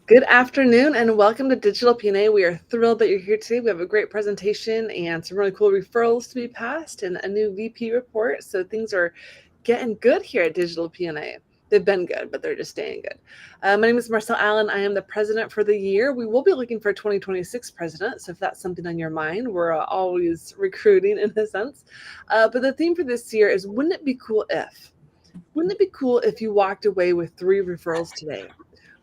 Good afternoon and welcome to Digital PNA. We are thrilled that you're here today. We have a great presentation and some really cool referrals to be passed and a new VP report. So things are getting good here at Digital PNA. They've been good, but they're just staying good. My name is Marcelle Allen. I am the president for the year. We will be looking for a 2026 president. So if that's something on your mind, we're always recruiting in a sense. But the theme for this year is, wouldn't it be cool if? Wouldn't it be cool if you walked away with 3 referrals today?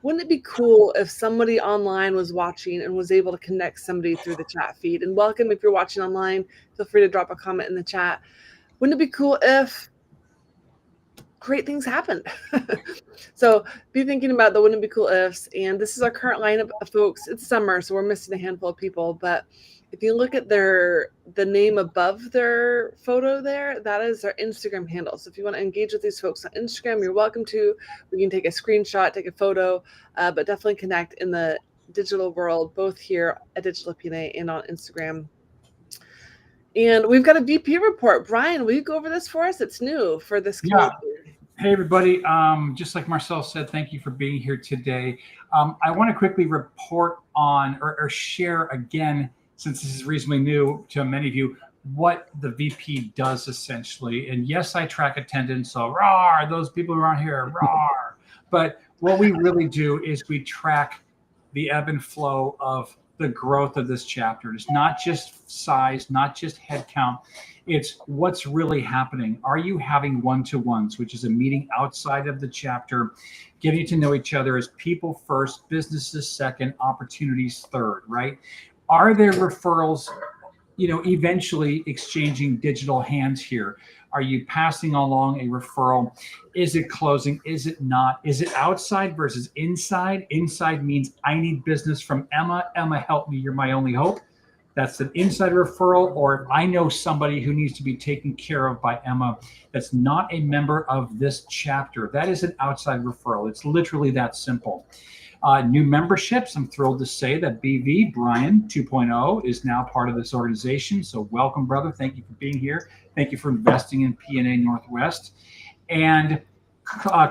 Wouldn't it be cool if somebody online was watching and was able to connect somebody through the chat feed? And welcome, if you're watching online, feel free to drop a comment in the chat. Wouldn't it be cool if great things happened? So be thinking about the wouldn't it be cool ifs. And this is our current lineup of folks. It's summer, so we're missing a handful of people. But if you look at the name above their photo there, that is their Instagram handle. So if you want to engage with these folks on Instagram, you're welcome to. We can take a screenshot, take a photo, but definitely connect in the digital world, both here at Digital PNA and on Instagram. And we've got a VP report. Brian, will you go over this for us? It's new for this community. Yeah. Hey, everybody. Just like Marcelle said, thank you for being here today. I want to quickly report on or share again, since this is reasonably new to many of you, what the VP does essentially. And yes, I track attendance, so roar, those people who aren't here, roar. But what we really do is we track the ebb and flow of the growth of this chapter. It's not just size, not just head count. It's what's really happening. Are you having one-to-ones, which is a meeting outside of the chapter, getting to know each other as people first, businesses second, opportunities third, right? Are there referrals, eventually exchanging digital hands here? Are you passing along a referral? Is it closing? Is it not? Is it outside versus inside? Inside means I need business from Emma. Emma, help me. You're my only hope. That's an inside referral. Or if I know somebody who needs to be taken care of by Emma that's not a member of this chapter, that is an outside referral. It's literally that simple. New memberships. I'm thrilled to say that BV, Brian 2.0, is now part of this organization. So welcome, brother. Thank you for being here. Thank you for investing in PNA Northwest. And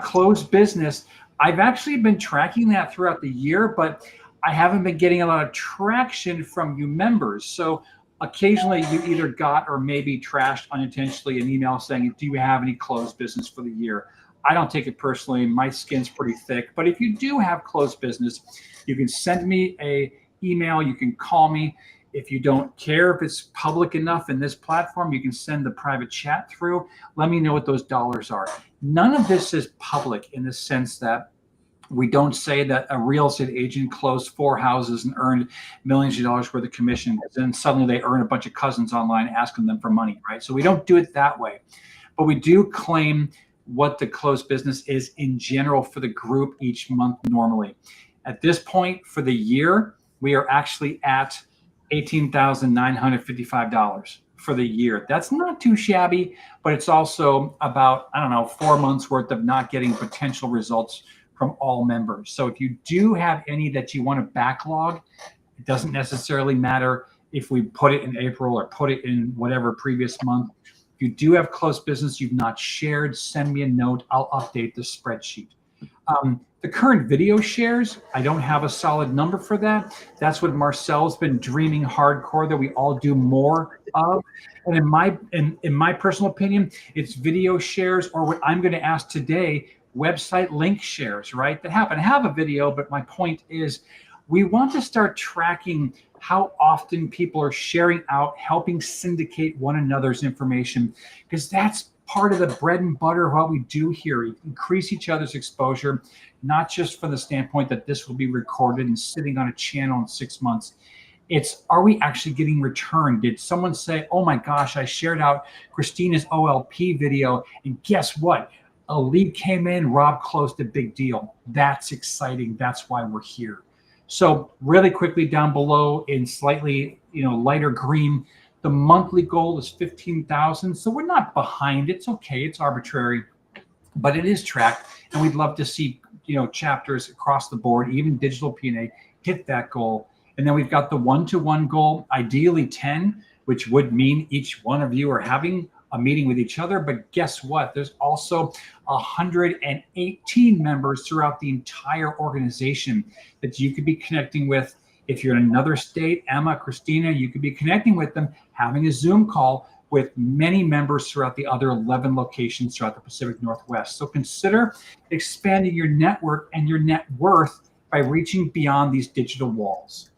closed business. I've actually been tracking that throughout the year, but I haven't been getting a lot of traction from you members. So occasionally you either got or maybe trashed unintentionally an email saying, do you have any closed business for the year? I don't take it personally. My skin's pretty thick. But if you do have closed business, you can send me an email. You can call me. If you don't care if it's public enough in this platform, you can send the private chat through. Let me know what those dollars are. None of this is public in the sense that we don't say that a real estate agent closed 4 houses and earned millions of dollars worth of commission. Then suddenly they earn a bunch of cousins online asking them for money, right? So we don't do it that way. But we do claim what the closed business is in general for the group each month normally. At this point for the year, we are actually at $18,955 for the year. That's not too shabby, but it's also about, 4 months worth of not getting potential results from all members. So if you do have any that you want to backlog, it doesn't necessarily matter if we put it in April or put it in whatever previous month. If you do have closed business you've not shared, send me a note. I'll update the spreadsheet. The current video shares, I don't have a solid number for that. That's what Marcelle's been dreaming hardcore that we all do more of. And in my personal opinion, it's video shares, or what I'm going to ask today, website link shares, right? That happen to have a video, but my point is we want to start tracking how often people are sharing out, helping syndicate one another's information, because that's part of the bread and butter of what we do here. Increase each other's exposure, not just from the standpoint that this will be recorded and sitting on a channel in 6 months. It's, are we actually getting return? Did someone say, oh my gosh, I shared out Christina's OLP video, and guess what? A lead came in, Rob closed a big deal. That's exciting. That's why we're here. So really quickly down below in slightly lighter green, the monthly goal is 15,000. So we're not behind. It's okay. It's arbitrary, but it is tracked. And we'd love to see chapters across the board, even Digital PNA, hit that goal. And then we've got the one-to-one goal, ideally 10, which would mean each one of you are having a meeting with each other. But guess what? There's also 118 members throughout the entire organization that you could be connecting with. If you're in another state, Emma, Christina, you could be connecting with them, having a Zoom call with many members throughout the other 11 locations throughout the Pacific Northwest. So consider expanding your network and your net worth by reaching beyond these digital walls.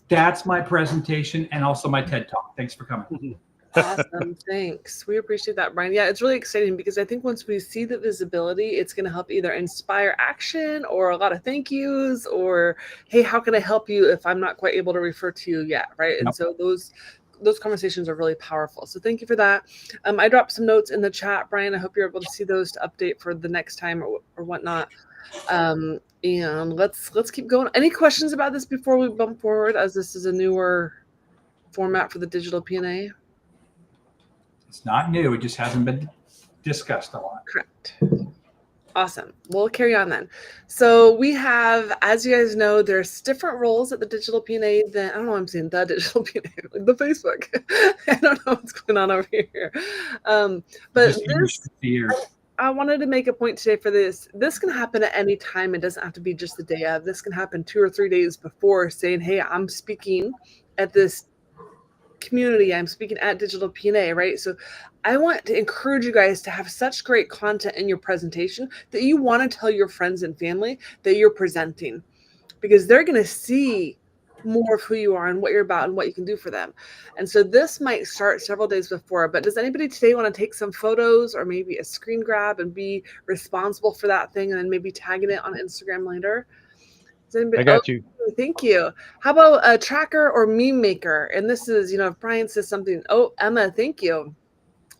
That's my presentation and also my TED Talk. Thanks for coming. Awesome. Thanks. We appreciate that, Brian. Yeah, it's really exciting because I think once we see the visibility, it's going to help either inspire action or a lot of thank yous or, hey, how can I help you if I'm not quite able to refer to you yet, right? Yep. And so those conversations are really powerful. So thank you for that. I dropped some notes in the chat, Brian. I hope you're able to see those to update for the next time or whatnot. And let's keep going. Any questions about this before we bump forward, as this is a newer format for the digital PNA? It's not new. It just hasn't been discussed a lot. Correct. Awesome. We'll carry on then. So we have, as you guys know, there's different roles at the digital PNA than, I don't know why I'm saying the digital PNA, like the Facebook. I don't know what's going on over here. But I wanted to make a point today for this. This can happen at any time. It doesn't have to be just the day of. This can happen 2 or 3 days before, saying, hey, I'm speaking at this community, I'm speaking at digital PNA, right? So I want to encourage you guys to have such great content in your presentation that you want to tell your friends and family that you're presenting, because they're going to see more of who you are and what you're about and what you can do for them. And so this might start several days before, but does anybody today want to take some photos or maybe a screen grab and be responsible for that thing and then maybe tagging it on Instagram later? I got you. Thank you. How about a tracker or meme maker? And this is, if Brian says something, oh, Emma, thank you.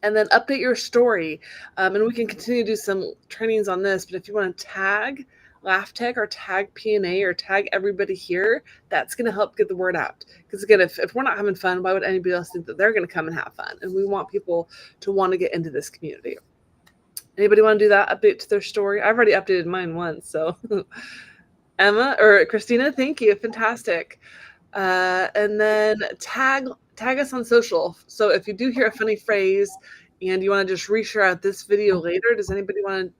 And then update your story. And we can continue to do some trainings on this, but if you want to tag LAF Tech or tag PNA or tag everybody here, that's going to help get the word out. Because again, if we're not having fun, why would anybody else think that they're going to come and have fun? And we want people to want to get into this community. Anybody want to do that? Update to their story? I've already updated mine once, so... Emma or Christina, thank you. Fantastic. And then tag us on social. So if you do hear a funny phrase and you want to just reshare out this video later, does anybody want to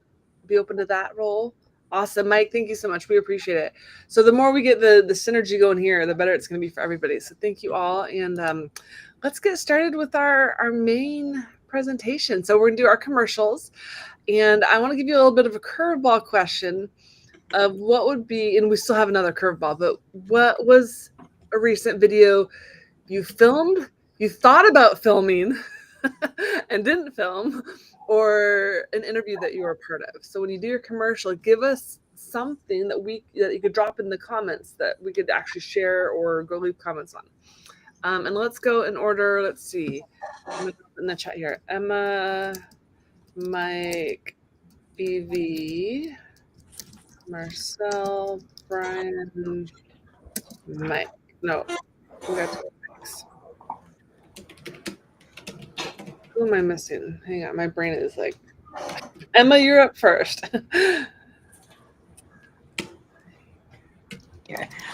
be open to that role? Awesome. Mike, thank you so much. We appreciate it. So the more we get the synergy going here, the better it's going to be for everybody. So thank you all. And let's get started with our main presentation. So we're going to do our commercials. And I want to give you a little bit of a curveball question of what would be, and we still have another curveball, but what was a recent video you filmed, you thought about filming and didn't film, or an interview that you were a part of? So when you do your commercial, give us something that you could drop in the comments that we could actually share or go leave comments on. And let's go in order. Let's see. In the chat here. Emma, Mike, Evie, Marcelle, Brian, Mike. No, we got 2 Mikes. Who am I missing? Hang on, my brain is like, Emma, you're up first.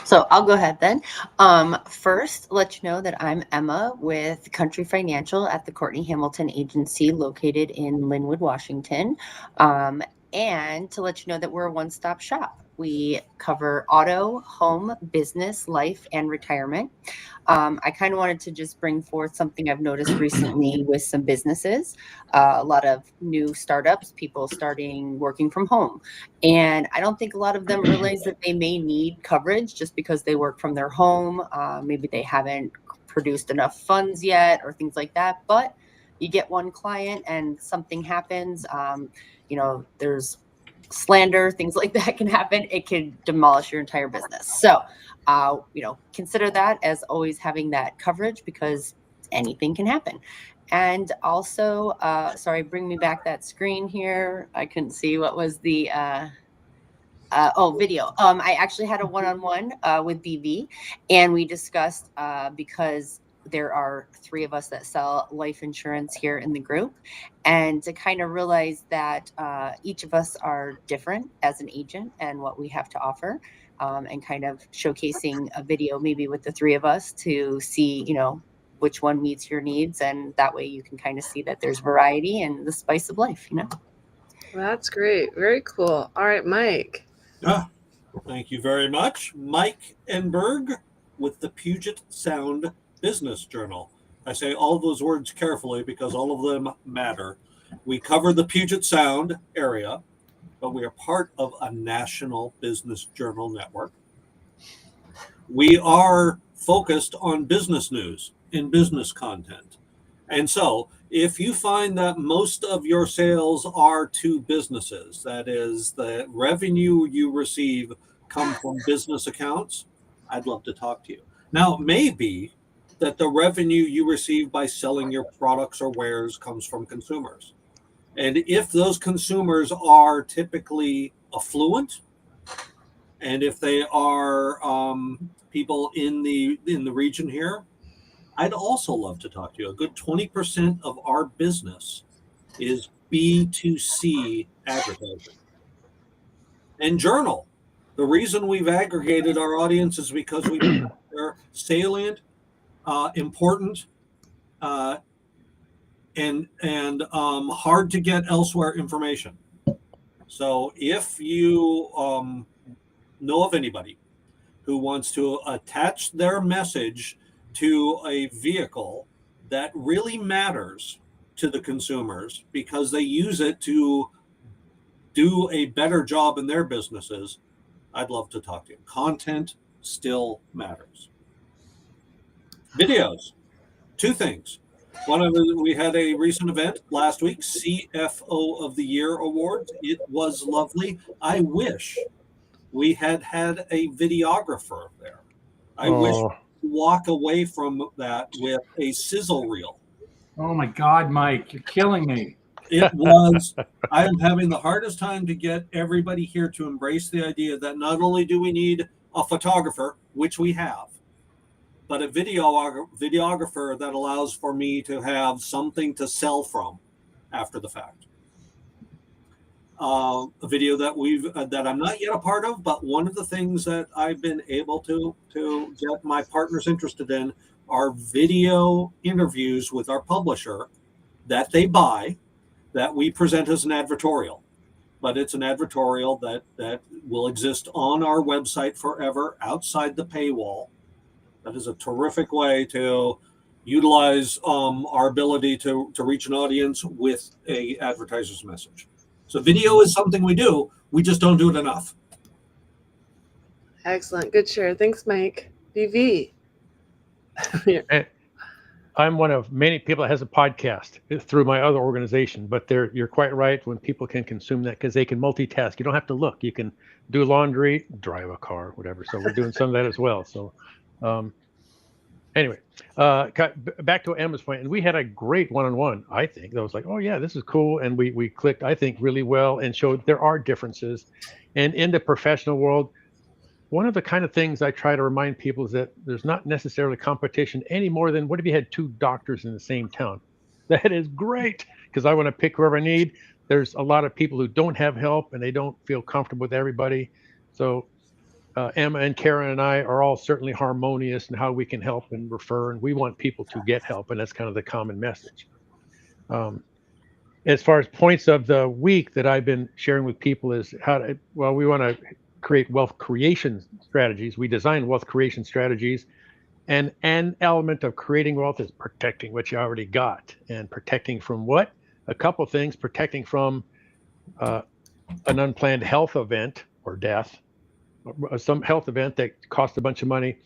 So I'll go ahead then. First, let you know that I'm Emma with Country Financial at the Courtney Hamilton Agency located in Linwood, Washington. And to let you know that we're a one-stop shop. We cover auto, home, business, life, and retirement. I kind of wanted to just bring forth something I've noticed recently with some businesses, a lot of new startups, people starting working from home. And I don't think a lot of them realize that they may need coverage just because they work from their home. Maybe they haven't produced enough funds yet or things like that. But you get one client and something happens, there's slander, things like that can happen. It can demolish your entire business. So, consider that as always having that coverage because anything can happen. And also, bring me back that screen here. I couldn't see what was the, video. I actually had a one-on-one with BB and we discussed because there are 3 of us that sell life insurance here in the group, and to kind of realize that each of us are different as an agent and what we have to offer, and kind of showcasing a video maybe with the 3 of us to see, which one meets your needs. And that way you can kind of see that there's variety and the spice of life, you know? That's great. Very cool. All right, Mike. Thank you very much. Mike Enberg with the Puget Sound Business Journal. I say all of those words carefully because all of them matter. We cover the Puget Sound area, but we are part of a national business journal network. We are focused on business news and business content. And so if you find that most of your sales are to businesses, that is, the revenue you receive come from business accounts, I'd love to talk to you. Now, it may be that the revenue you receive by selling your products or wares comes from consumers. And if those consumers are typically affluent, and if they are people in the region here, I'd also love to talk to you. A good 20% of our business is B2C advertising. And journal. The reason we've aggregated our audience is because they're salient, important, and hard to get elsewhere information. So if you know of anybody who wants to attach their message to a vehicle that really matters to the consumers because they use it to do a better job in their businesses, I'd love to talk to you. Content still matters. Videos. Two things. We had a recent event last week, CFO of the Year Awards. It was lovely. I wish we had a videographer there. I wish walk away from that with a sizzle reel. Oh my God, Mike, you're killing me. It was. I am having the hardest time to get everybody here to embrace the idea that not only do we need a photographer, which we have, but a videographer that allows for me to have something to sell from after the fact. A video that I'm not yet a part of, but one of the things that I've been able to get my partners interested in are video interviews with our publisher that they buy, that we present as an advertorial. But it's an advertorial that will exist on our website forever outside the paywall. That is a terrific way to utilize our ability to reach an audience with a advertiser's message. So video is something we do. We just don't do it enough. Excellent. Good share. Thanks, Mike. VV. I'm one of many people that has a podcast through my other organization, but you're quite right when people can consume that because they can multitask. You don't have to look. You can do laundry, drive a car, whatever. So we're doing some of that as well. So anyway, back to Emma's point, and we had a great one-on-one, I think. That was like, oh yeah, this is cool. And we clicked, I think, really well and showed there are differences. And in the professional world, one of the kind of things I try to remind people is that there's not necessarily competition any more than what if you had two doctors in the same town? That is great because I want to pick whoever I need. There's a lot of people who don't have help and they don't feel comfortable with everybody. So Emma and Karen and I are all certainly harmonious in how we can help and refer, and we want people to get help, and that's kind of the common message. As far as points of the week that I've been sharing with people is we want to create wealth creation strategies. We design wealth creation strategies, and an element of creating wealth is protecting what you already got. And protecting from what? A couple things. Protecting from an unplanned health event or death, some health event that costs a bunch of money.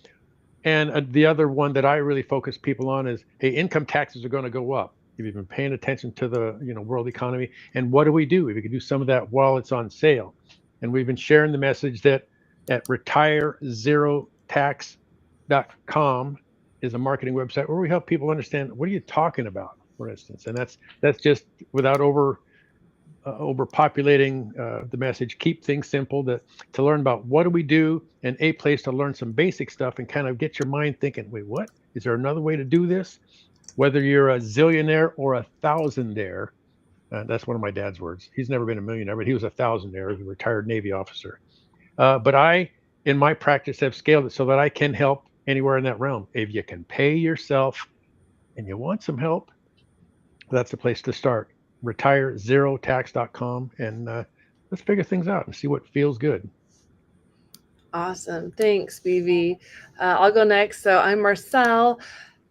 And the other one that I really focus people on is, hey, income taxes are going to go up. If you've been paying attention to the world economy, and what do? We can do some of that while it's on sale. And we've been sharing the message that at retirezerotax.com is a marketing website where we help people understand what are you talking about, for instance. And that's just without overpopulating the message. Keep things simple to learn about what do we do, and a place to learn some basic stuff and kind of get your mind thinking, wait, what? Is there another way to do this? Whether you're a zillionaire or a thousandaire. That's one of my dad's words. He's never been a millionaire, but he was a thousandaire, a retired Navy officer. But I, in my practice, have scaled it so that I can help anywhere in that realm. If you can pay yourself and you want some help, that's the place to start. RetireZeroTax.com, and let's figure things out and see what feels good. Awesome. Thanks, BV. I'll go next. So I'm Marcelle,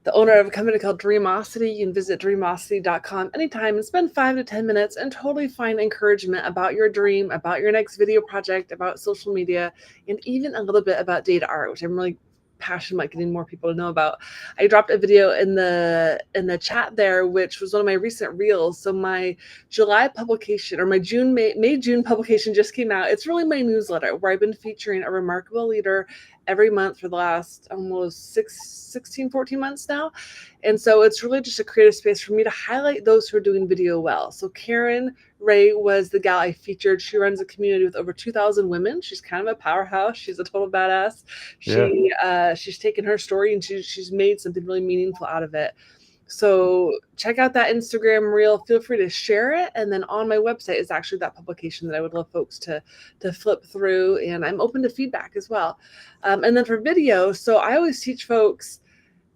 the owner of a company called Dreamosity. You can visit dreamosity.com anytime and spend 5 to 10 minutes and totally find encouragement about your dream, about your next video project, about social media, and even a little bit about data art, which I'm really passionate about getting more people to know about. I dropped a video in the chat there, which was one of my recent reels. So my July publication, or my June publication just came out. It's really my newsletter where I've been featuring a remarkable leader every month for the last almost 14 months now. And so it's really just a creative space for me to highlight those who are doing video well. So Karen Ray was the gal I featured. She runs a community with over 2,000 women. She's kind of a powerhouse. She's a total badass. She's taken her story and she's made something really meaningful out of it. So check out that Instagram reel. Feel free to share it. And then on my website is actually that publication that I would love folks to flip through. And I'm open to feedback as well. And then for video, so I always teach folks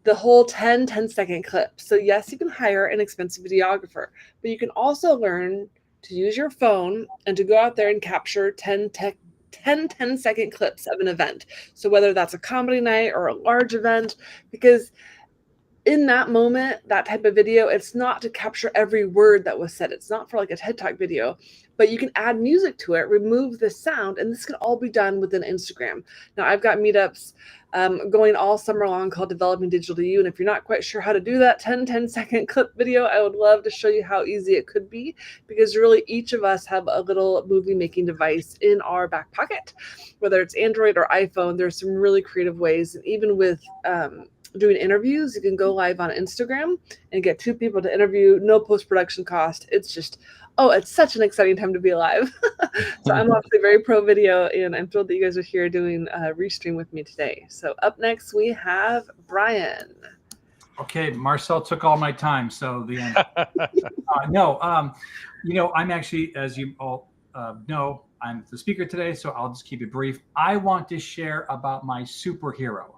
the whole 10-second clip. So yes, you can hire an expensive videographer, but you can also learn to use your phone and to go out there and capture 10-second clips of an event. So whether that's a comedy night or a large event, because in that moment, that type of video, it's not to capture every word that was said. It's not for like a TED Talk video, but you can add music to it, remove the sound, and this can all be done within Instagram. Now, I've got meetups going all summer long called Developing Digital to You. And if you're not quite sure how to do that 10-second clip video, I would love to show you how easy it could be, because really each of us have a little movie making device in our back pocket, whether it's Android or iPhone. There's some really creative ways. And even with doing interviews, you can go live on Instagram and get 2 people to interview, no post-production cost. It's just, it's such an exciting time to be alive. So I'm obviously very pro video, and I'm thrilled that you guys are here doing Restream with me today. So up next we have Brian. Okay, Marcelle took all my time, so the end. I'm actually, as you all know, I'm the speaker today, so I'll just keep it brief. I want to share about my superhero.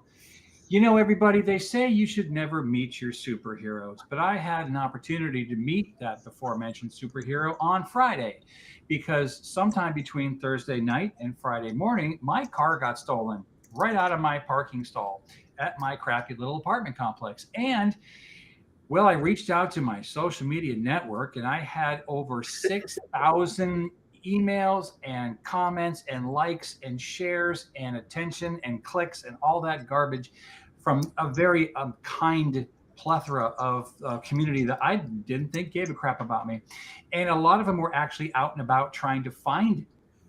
You know, everybody, they say you should never meet your superheroes, but I had an opportunity to meet that before mentioned superhero on Friday, because sometime between Thursday night and Friday morning, my car got stolen right out of my parking stall at my crappy little apartment complex. And well, I reached out to my social media network, and I had over 6,000 emails and comments and likes and shares and attention and clicks and all that garbage from a very kind plethora of community that I didn't think gave a crap about me. And a lot of them were actually out and about trying to find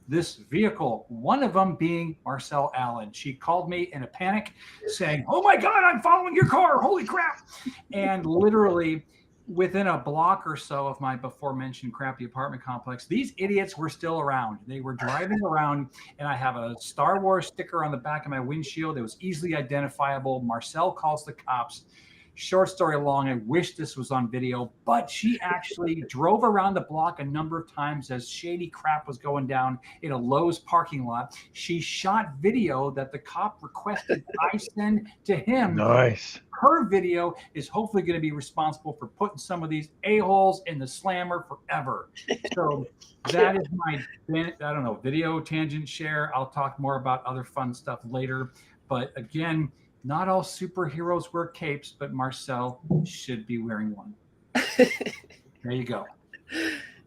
this vehicle, one of them being Marcelle Allen. She called me in a panic saying, "Oh my God, I'm following your car, holy crap." And literally within a block or so of my before mentioned crappy apartment complex, these idiots were still around. They were driving around, and I have a Star Wars sticker on the back of my windshield. It was easily identifiable. Marcelle calls the cops. Short story long, I wish this was on video, but she actually drove around the block a number of times as shady crap was going down in a Lowe's parking lot. She shot video that the cop requested I send to him. Nice. Her video is hopefully going to be responsible for putting some of these a-holes in the slammer forever. So that is my, video tangent share. I'll talk more about other fun stuff later. But again, not all superheroes wear capes, but Marcelle should be wearing one. There you go.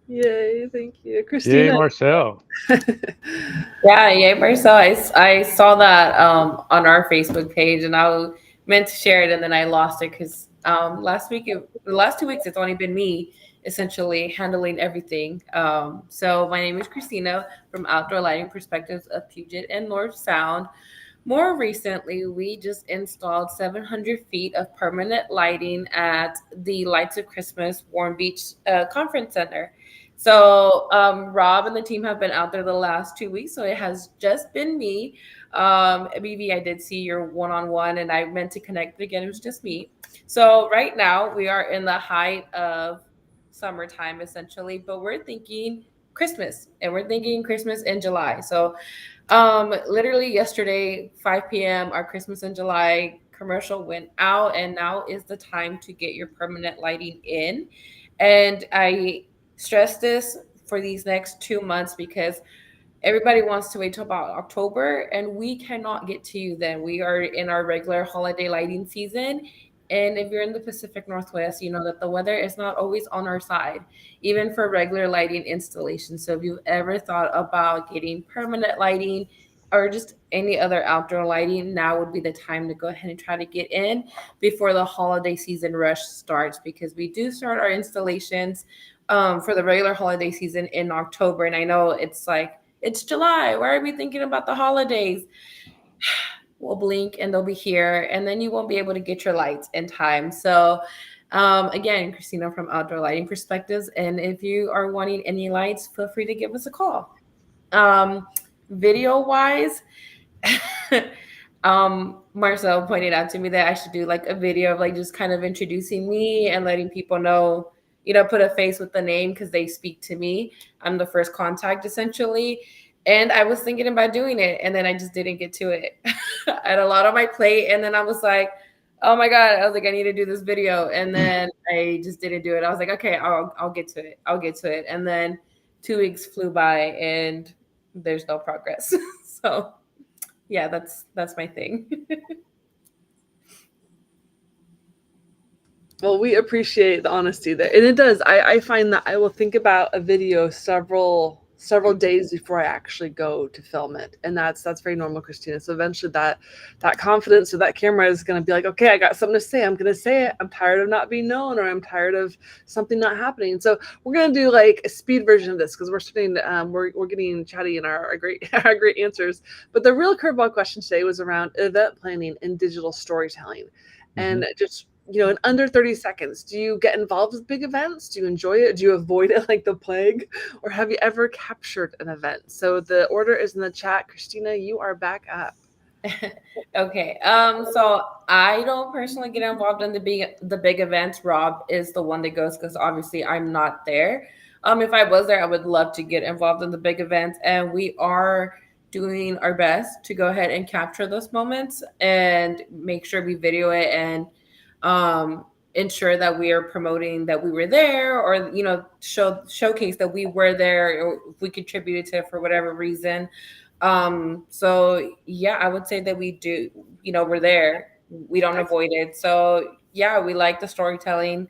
Yay, thank you. Christina. Yay, Marcelle. Yeah, yay, Marcelle. I saw that on our Facebook page, and I meant to share it, and then I lost it because the last 2 weeks, it's only been me essentially handling everything. So my name is Christina from Outdoor Lighting Perspectives of Puget and North Sound. More recently, we just installed 700 feet of permanent lighting at the Lights of Christmas Warm Beach Conference Center. So Rob and the team have been out there the last 2 weeks, so it has just been me. BB, I did see your one-on-one, and I meant to connect again. It was just me. So right now, we are in the height of summertime, essentially, but we're thinking Christmas, and we're thinking Christmas in July. So literally yesterday, 5 p.m., our Christmas in July commercial went out, and now is the time to get your permanent lighting in. And I stress this for these next 2 months because everybody wants to wait till about October, and we cannot get to you then. We are in our regular holiday lighting season. And if you're in the Pacific Northwest, you know that the weather is not always on our side, even for regular lighting installation. So if you've ever thought about getting permanent lighting or just any other outdoor lighting, now would be the time to go ahead and try to get in before the holiday season rush starts, because we do start our installations for the regular holiday season in October. And I know it's like, it's July. Why are we thinking about the holidays? We'll blink and they'll be here, and then you won't be able to get your lights in time. So again, Christina from Outdoor Lighting Perspectives. And if you are wanting any lights, feel free to give us a call. Video wise, Marcelle pointed out to me that I should do like a video of like just kind of introducing me and letting people know, you know, put a face with the name because they speak to me. I'm the first contact essentially. And I was thinking about doing it, and then I just didn't get to it. I had a lot on my plate, and then I was like, oh my God, I was like, I need to do this video. And then I just didn't do it. I was like, okay, I'll get to it. I'll get to it. And then 2 weeks flew by and there's no progress. So yeah, that's my thing. Well, we appreciate the honesty there. And it does. I find that I will think about a video several days before I actually go to film it. And that's very normal, Christina. So eventually that confidence of that camera is going to be like, okay, I got something to say. I'm going to say it. I'm tired of not being known, or I'm tired of something not happening. So we're going to do like a speed version of this because we're starting to, we're getting chatty in our great answers. But the real curveball question today was around event planning and digital storytelling. And just, you know, in under 30 seconds, do you get involved with big events? Do you enjoy it? Do you avoid it like the plague? Or have you ever captured an event? So the order is in the chat. Christina, you are back up. Okay. So I don't personally get involved in the big events. Rob is the one that goes because obviously I'm not there. If I was there, I would love to get involved in the big events, and we are doing our best to go ahead and capture those moments and make sure we video it and ensure that we are promoting that we were there, or, you know, showcase that we were there, or if we contributed to it for whatever reason. So yeah, I would say that we do, you know, we're there. We don't avoid it. So yeah, we like the storytelling.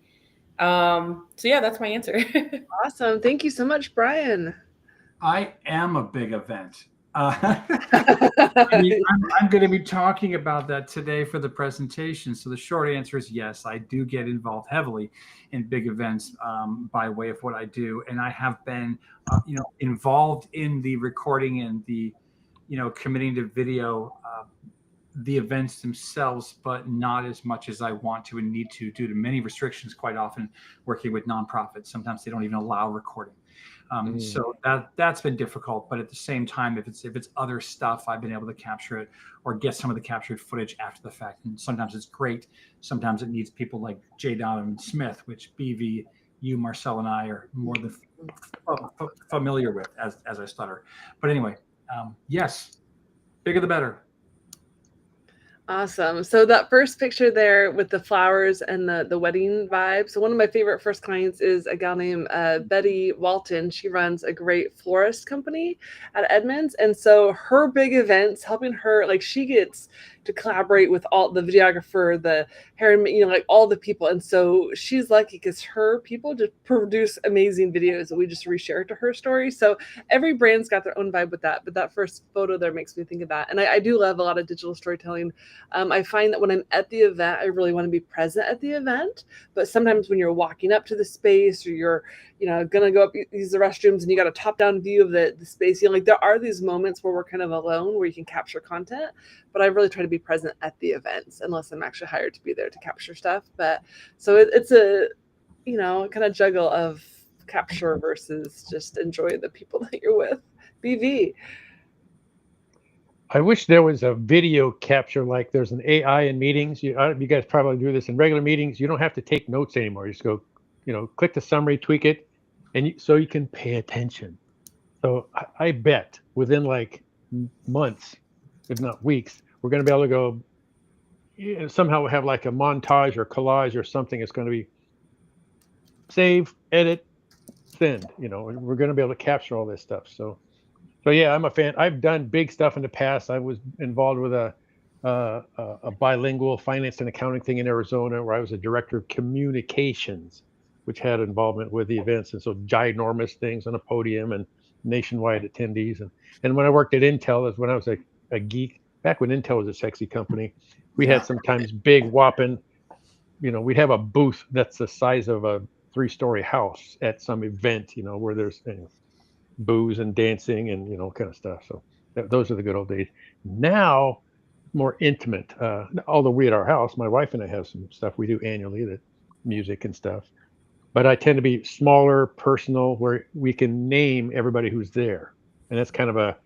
So yeah, that's my answer. Awesome. Thank you so much, Brian. I am a big event. I mean, I'm going to be talking about that today for the presentation. So the short answer is yes, I do get involved heavily in big events by way of what I do. And I have been, you know, involved in the recording and the, you know, committing to video the events themselves, but not as much as I want to and need to due to many restrictions, quite often working with nonprofits. Sometimes they don't even allow recording. So that's been difficult, but at the same time, if it's other stuff, I've been able to capture it or get some of the captured footage after the fact. And sometimes it's great. Sometimes it needs people like J. Donovan Smith, which BV, you, Marcelle, and I are more than familiar with as I stutter. But anyway, yes, bigger the better. Awesome. So that first picture there with the flowers and the wedding vibe. So one of my favorite first clients is a gal named Betty Walton. She runs a great florist company at Edmonds. And so her big events, helping her, like she gets to collaborate with all the videographer, the hair, you know, like all the people. And so she's lucky because her people just produce amazing videos that we just reshare to her story. So every brand's got their own vibe with that. But that first photo there makes me think of that. And I do love a lot of digital storytelling. I find that when I'm at the event, I really want to be present at the event. But sometimes when you're walking up to the space, or you're, you know, gonna go up use the restrooms and you got a top-down view of the space, you know, like there are these moments where we're kind of alone where you can capture content. But I really try to be present at the events unless I'm actually hired to be there to capture stuff. But so it's a, you know, kind of juggle of capture versus just enjoy the people that you're with. BV. I wish there was a video capture, like there's an AI in meetings. You guys probably do this in regular meetings. You don't have to take notes anymore. You just go, you know, click the summary, tweak it, and so you can pay attention. So I bet within like months, if not weeks, we're going to be able to go, somehow have like a montage or collage or something. It's going to be save, edit, send. And we're going to be able to capture all this stuff. So yeah, I'm a fan. I've done big stuff in the past. I was involved with a bilingual finance and accounting thing in Arizona, where I was a director of communications, which had involvement with the events, and so ginormous things on a podium and nationwide attendees. And when I worked at Intel, is when I was a geek. Back when Intel was a sexy company, we had sometimes big whopping. We'd have a booth that's the size of a 3-story house at some event. Where there's booze and dancing and kind of stuff. So those are the good old days. Now, more intimate. Although we at our house, my wife and I have some stuff we do annually, that music and stuff. But I tend to be smaller, personal, where we can name everybody who's there, and that's kind of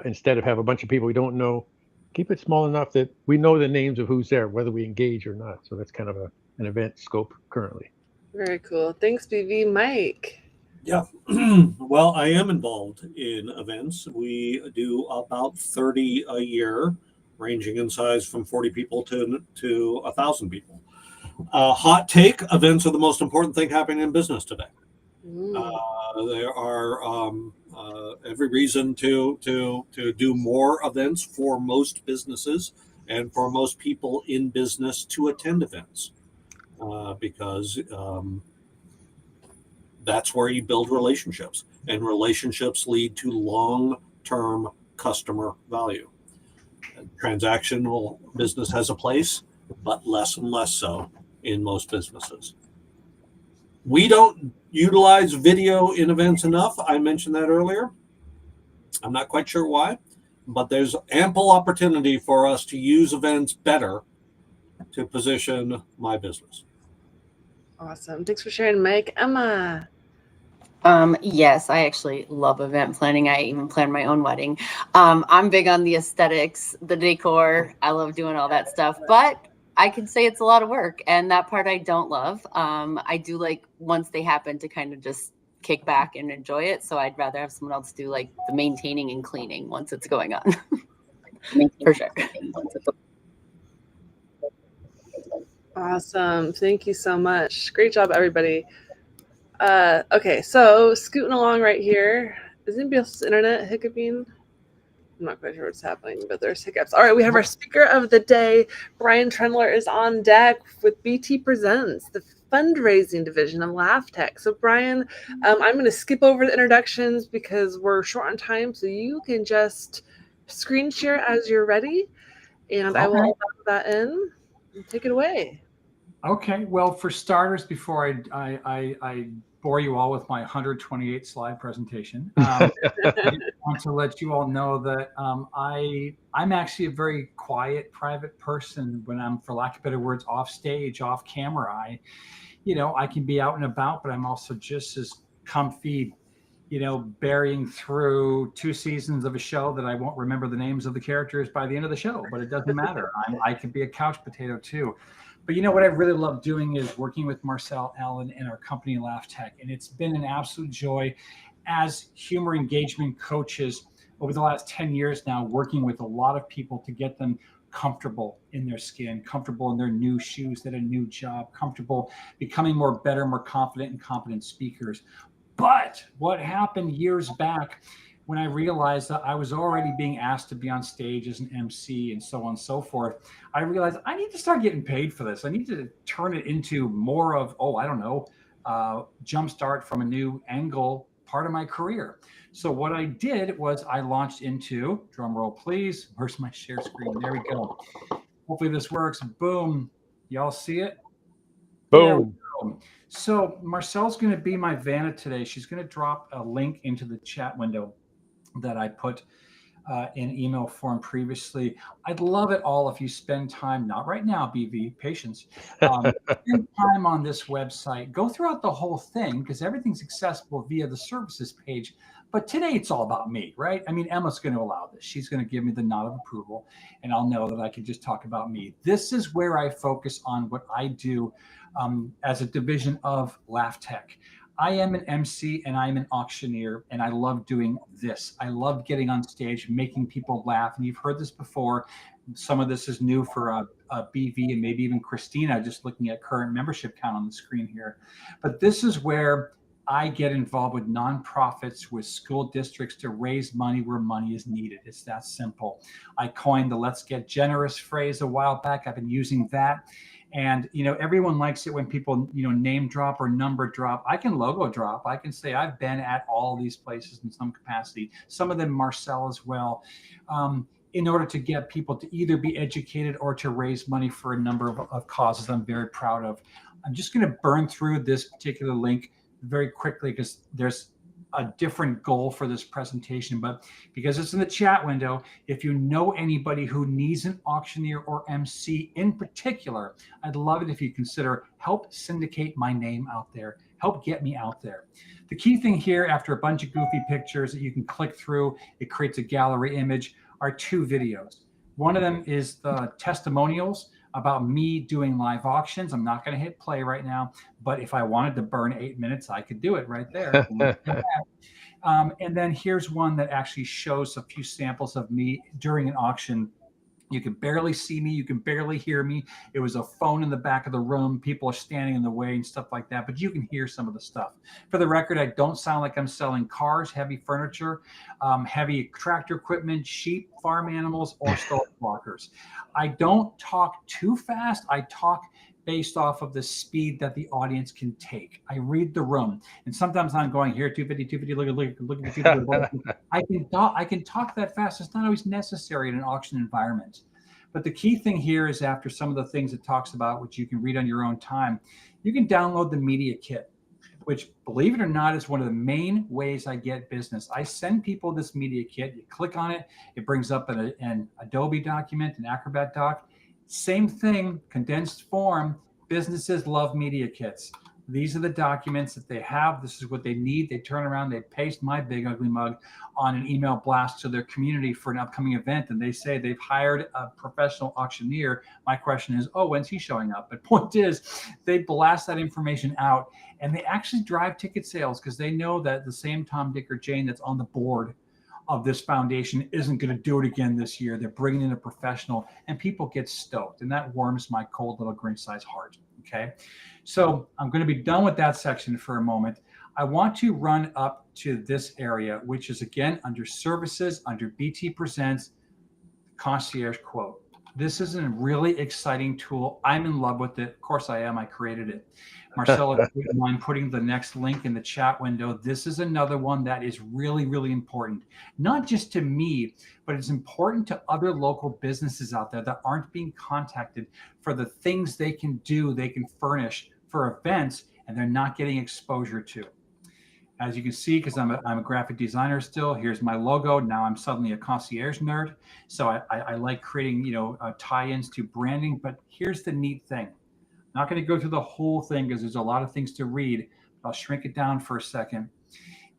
instead of have a bunch of people we don't know, keep it small enough that we know the names of who's there, whether we engage or not. So that's kind of an event scope currently. Very cool. Thanks, BV. Mike. Yeah. Well, I am involved in events. We do about 30 a year, ranging in size from 40 people to 1,000 people. Hot take: events are the most important thing happening in business today. There are every reason to do more events for most businesses and for most people in business to attend events, because that's where you build relationships, and relationships lead to long-term customer value. Transactional business has a place, but less and less so in most businesses. We don't utilize video in events enough. I mentioned that earlier. I'm not quite sure why, but there's ample opportunity for us to use events better to position my business. Awesome. Thanks for sharing, Mike. Emma. Yes, I actually love event planning. I even planned my own wedding. I'm big on the aesthetics, the decor. I love doing all that stuff, but I can say it's a lot of work, and that part I don't love. I do like once they happen to kind of just kick back and enjoy it. So I'd rather have someone else do like the maintaining and cleaning once it's going on. For sure. Awesome. Thank you so much. Great job, everybody. Okay, so scooting along right here. Is anybody else's internet hiccuping? I'm not quite sure what's happening, but there's hiccups. All right, we have our speaker of the day. Brian Trendler is on deck with BT Presents, the fundraising division of LAF Tech. So Brian, I'm going to skip over the introductions because we're short on time, so you can just screen share as you're ready, and I will allow that in. Take it away. Okay. Well, for starters, before I bore you all with my 128 slide presentation, I want to let you all know that I'm actually a very quiet, private person when I'm, for lack of better words, off stage, off camera. I can be out and about, but I'm also just as comfy, burying through 2 seasons of a show that I won't remember the names of the characters by the end of the show, but it doesn't matter. I can be a couch potato too. But what I really love doing is working with Marcelle, Ellen, and our company, LAF Tech. And it's been an absolute joy as humor engagement coaches over the last 10 years now, working with a lot of people to get them comfortable in their skin, comfortable in their new shoes at a new job, comfortable becoming better, more confident and competent speakers. But what happened years back when I realized that I was already being asked to be on stage as an MC and so on and so forth, I realized I need to start getting paid for this. I need to turn it into more of, jumpstart from a new angle part of my career. So what I did was I launched into, drum roll please, where's my share screen? There we go. Hopefully this works. Boom. Y'all see it? Boom. So Marcelle's going to be my Vanna today. She's going to drop a link into the chat window that I put in email form previously. I'd love it all if you spend time, not right now, BV, patience, spend time on this website. Go throughout the whole thing because everything's accessible via the services page. But today it's all about me, right? I mean, Emma's going to allow this. She's going to give me the nod of approval, and I'll know that I can just talk about me. This is where I focus on what I do as a division of LAF Tech. I am an MC and I'm an auctioneer, and I love doing this. I love getting on stage, making people laugh. And you've heard this before. Some of this is new for BV and maybe even Christina, just looking at current membership count on the screen here. But this is where I get involved with nonprofits, with school districts to raise money where money is needed. It's that simple. I coined the "Let's Get Generous" phrase a while back. I've been using that. And everyone likes it when people name drop or number drop. I can logo drop. I can say I've been at all these places in some capacity. Some of them Marcelle as well. In order to get people to either be educated or to raise money for a number of causes I'm very proud of. I'm just going to burn through this particular link very quickly because there's a different goal for this presentation, but because it's in the chat window, if you know anybody who needs an auctioneer or MC in particular, I'd love it if you consider help syndicate my name out there, help get me out there. The key thing here, after a bunch of goofy pictures that you can click through, it creates a gallery image, are 2 videos. One of them is the testimonials about me doing live auctions. I'm not going to hit play right now, but if I wanted to burn 8 minutes, I could do it right there. And then here's one that actually shows a few samples of me during an auction. You can barely see me. You can barely hear me. It was a phone in the back of the room. People are standing in the way and stuff like that, but you can hear some of the stuff. For the record, I don't sound like I'm selling cars, heavy furniture, heavy tractor equipment, sheep, farm animals, or storage lockers. I don't talk too fast. I talk based off of the speed that the audience can take. I read the room, and sometimes I'm going here, 250, look at 250. I can talk that fast. It's not always necessary in an auction environment. But the key thing here is, after some of the things it talks about, which you can read on your own time, you can download the media kit, which, believe it or not, is one of the main ways I get business. I send people this media kit. You click on it, it brings up an Adobe document, an Acrobat doc. Same thing, condensed form. Businesses love media kits. These are the documents that they have. This is what they need. They turn around, they paste my big ugly mug on an email blast to their community for an upcoming event, and they say they've hired a professional auctioneer. My question is, oh, when's he showing up? But point is, they blast that information out, and they actually drive ticket sales because they know that the same Tom, Dick, or Jane that's on the board of this foundation isn't going to do it again this year. They're bringing in a professional, and people get stoked, and that warms my cold little Grinch-sized heart. Okay, so I'm going to be done with that section for a moment. I want to run up to this area, which is again under services, under BT Presents, concierge quote. This is a really exciting tool. I'm in love with it. Of course I am. I created it. Marcelle, if you don't mind putting the next link in the chat window, this is another one that is really, really important. Not just to me, but it's important to other local businesses out there that aren't being contacted for the things they can do, they can furnish for events, and they're not getting exposure to. As you can see, because I'm a graphic designer still, here's my logo. Now I'm suddenly a concierge nerd. So I like creating, tie-ins to branding. But here's the neat thing. I'm not going to go through the whole thing because there's a lot of things to read. I'll shrink it down for a second.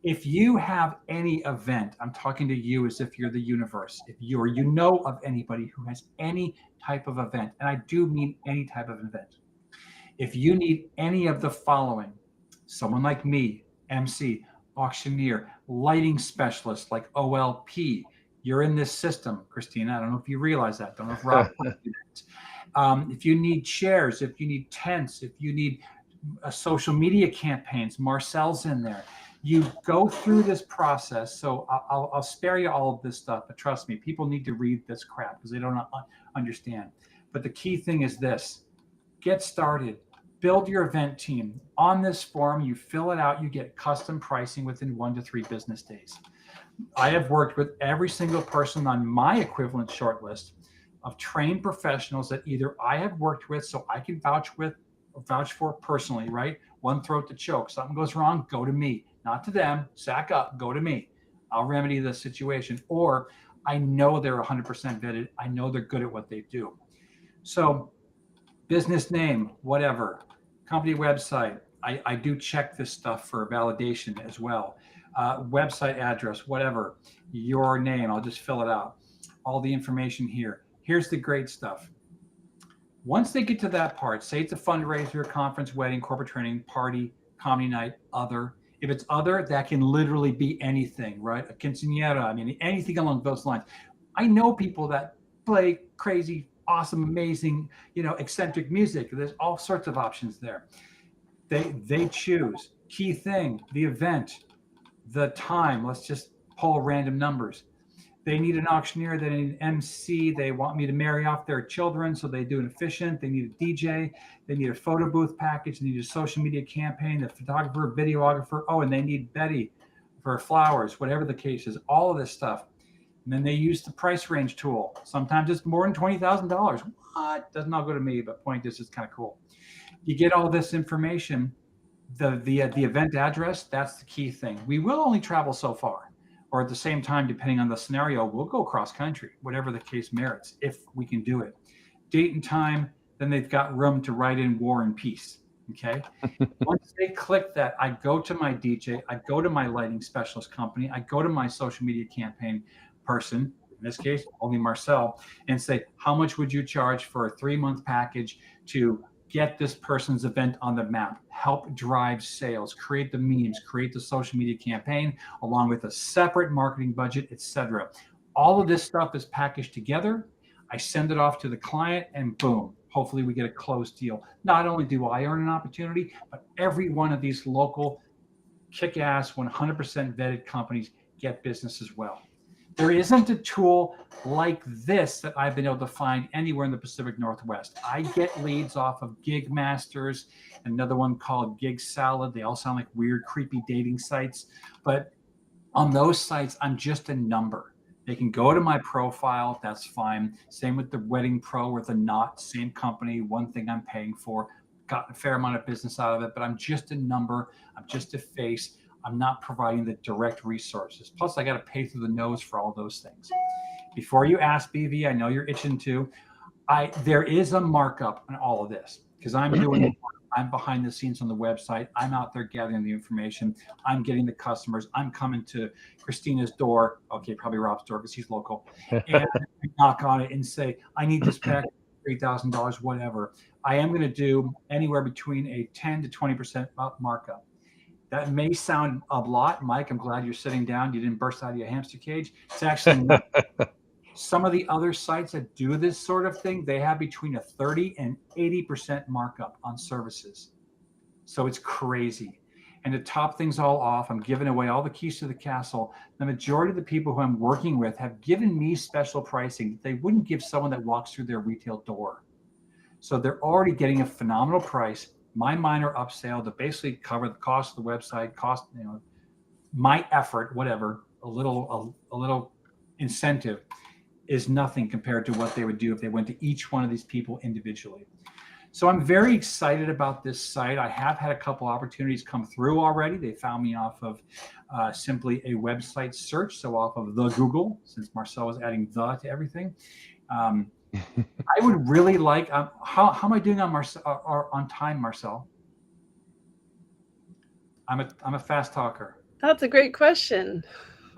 If you have any event, I'm talking to you as if you're the universe. If you know of anybody who has any type of event, and I do mean any type of event. If you need any of the following, someone like me, MC, auctioneer, lighting specialist like OLP. You're in this system, Christina. I don't know if you realize that. Don't know if Rob told you that. If you need chairs, if you need tents, if you need social media campaigns, Marcelle's in there. You go through this process. So I'll spare you all of this stuff, but trust me, people need to read this crap because they don't understand. But the key thing is this: get started. Build your event team. On this form, you fill it out, you get custom pricing within 1 to 3 business days. I have worked with every single person on my equivalent shortlist of trained professionals that either I have worked with so I can vouch for personally, right? One throat to choke. Something goes wrong, go to me. Not to them, sack up, go to me. I'll remedy the situation. Or I know they're 100% vetted. I know they're good at what they do. So business name, whatever. Company website. I do check this stuff for validation as well. Website address, whatever. Your name, I'll just fill it out. All the information here. Here's the great stuff. Once they get to that part, say it's a fundraiser, conference, wedding, corporate training, party, comedy night, other. If it's other, that can literally be anything, right? A quinceañera, I mean, anything along those lines. I know people that play crazy, awesome, amazing, eccentric music. There's all sorts of options there. They choose. Key thing, the event, the time. Let's just pull random numbers. They need an auctioneer, they need an MC, they want me to marry off their children, so they do an efficient, they need a DJ, they need a photo booth package, they need a social media campaign, a photographer, videographer, and they need Betty for flowers, whatever the case is, all of this stuff. And then they use the price range tool. Sometimes it's more than $20,000. What? Doesn't all go to me, but point is, it's kind of cool. You get all this information, the event address, that's the key thing. We will only travel so far. Or at the same time, depending on the scenario, we'll go cross country, whatever the case merits, if we can do it. Date and time, then they've got room to write in War and Peace, okay? Once they click that, I go to my DJ, I go to my lighting specialist company, I go to my social media campaign person, in this case, only Marcelle, and say, how much would you charge for a 3-month package to get this person's event on the map, help drive sales, create the memes, create the social media campaign, along with a separate marketing budget, etc. All of this stuff is packaged together. I send it off to the client and boom, hopefully we get a closed deal. Not only do I earn an opportunity, but every one of these local kick-ass 100% vetted companies get business as well. There isn't a tool like this that I've been able to find anywhere in the Pacific Northwest. I get leads off of Gig Masters, another one called Gig Salad. They all sound like weird, creepy dating sites. But on those sites, I'm just a number. They can go to my profile. That's fine. Same with the Wedding Pro or the Knot, same company, one thing I'm paying for. Got a fair amount of business out of it, but I'm just a number. I'm just a face. I'm not providing the direct resources. Plus, I got to pay through the nose for all those things. Before you ask, BV, I know you're itching too. There is a markup on all of this because I'm doing it. I'm behind the scenes on the website. I'm out there gathering the information. I'm getting the customers. I'm coming to Christina's door. Okay, probably Rob's door because he's local. And knock on it and say, I need this pack, $3,000, whatever. I am going to do anywhere between a 10 to 20% markup. That may sound a lot, Mike. I'm glad you're sitting down. You didn't burst out of your hamster cage. It's actually not. Some of the other sites that do this sort of thing, they have between a 30 and 80% markup on services. So it's crazy. And to top things all off, I'm giving away all the keys to the castle. The majority of the people who I'm working with have given me special pricing that they wouldn't give someone that walks through their retail door. So they're already getting a phenomenal price. My minor upsell to basically cover the cost of the website, cost, my effort, whatever, a little incentive is nothing compared to what they would do if they went to each one of these people individually. So I'm very excited about this site. I have had a couple opportunities come through already. They found me off of simply a website search, so off of the Google, since Marcelle was adding the to everything. I would really like. How am I doing on time, Marcelle? I'm a fast talker. That's a great question.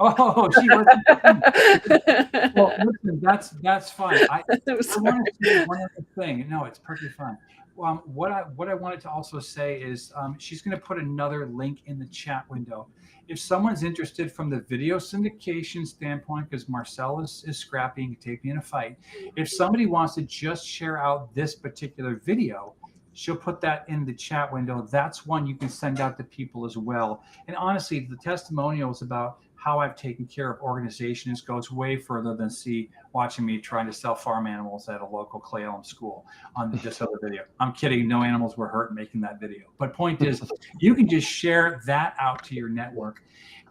Oh, she wasn't. Well, listen, that's fine. I want to say one other thing. No, it's perfectly fine. What I wanted to also say is she's going to put another link in the chat window. If someone's interested from the video syndication standpoint, because Marcelle is scrappy and can take me in a fight, if somebody wants to just share out this particular video, she'll put that in the chat window. That's one you can send out to people as well. And honestly, the testimonials about how I've taken care of organizations goes way further than watching me trying to sell farm animals at a local Clay Elm school on this other video. I'm kidding. No animals were hurt making that video. But point is, you can just share that out to your network.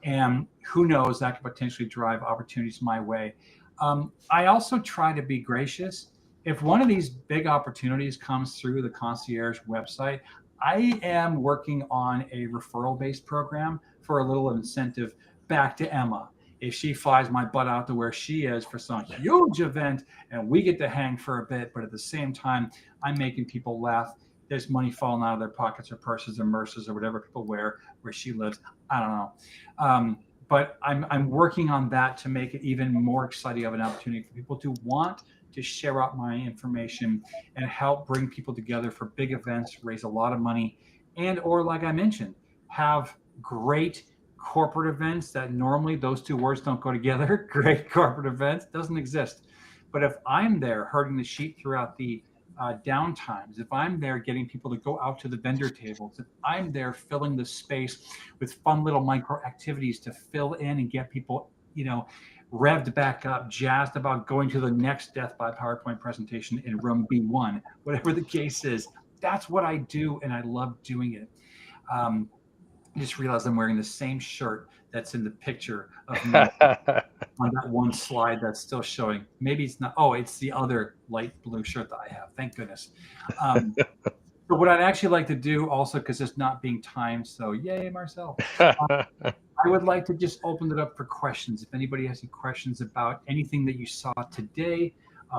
And who knows, that could potentially drive opportunities my way. I also try to be gracious. If one of these big opportunities comes through the concierge website, I am working on a referral-based program for a little incentive back to Emma. If she flies my butt out to where she is for some huge event and we get to hang for a bit, but at the same time, I'm making people laugh. There's money falling out of their pockets or purses or merces or whatever people wear where she lives. I don't know. But I'm working on that to make it even more exciting of an opportunity for people to want to share out my information and help bring people together for big events, raise a lot of money, and or like I mentioned, have great corporate events that normally those two words don't go together. Great corporate events doesn't exist. But if I'm there herding the sheep throughout the downtimes, if I'm there getting people to go out to the vendor tables, if I'm there filling the space with fun little micro activities to fill in and get people, revved back up, jazzed about going to the next Death by PowerPoint presentation in room B1, whatever the case is, that's what I do, and I love doing it. I just realized I'm wearing the same shirt that's in the picture of me on that one slide that's still showing. Maybe it's not. Oh, it's the other light blue shirt that I have. Thank goodness. But what I'd actually like to do also, because it's not being timed, so yay, Marcelle. I would like to just open it up for questions. If anybody has any questions about anything that you saw today,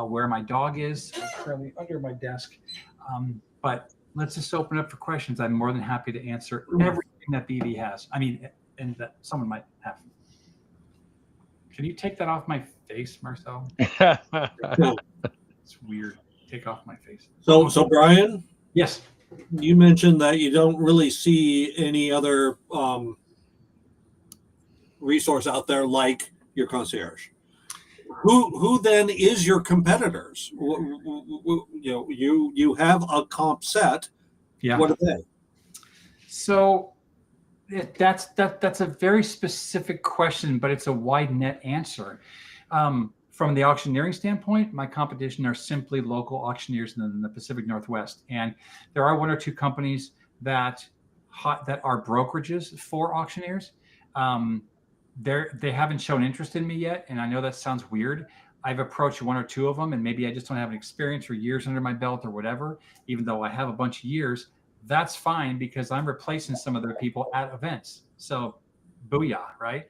where my dog is, currently under my desk. But let's just open up for questions. I'm more than happy to answer everything that BB has. I mean, and that someone might have. Can you take that off my face, Marcelle? It's weird. Take off my face. So Brian? Yes. You mentioned that you don't really see any other resource out there like your concierge. Who then is your competitors? You have a comp set. Yeah. What are they? So that's a very specific question, but it's a wide net answer. From the auctioneering standpoint, my competition are simply local auctioneers in the Pacific Northwest, and there are one or two companies that are brokerages for auctioneers. They haven't shown interest in me yet, and I know that sounds weird. I've approached one or two of them, and maybe I just don't have an experience or years under my belt or whatever, even though I have a bunch of years. That's fine because I'm replacing some of their people at events. So booyah, right?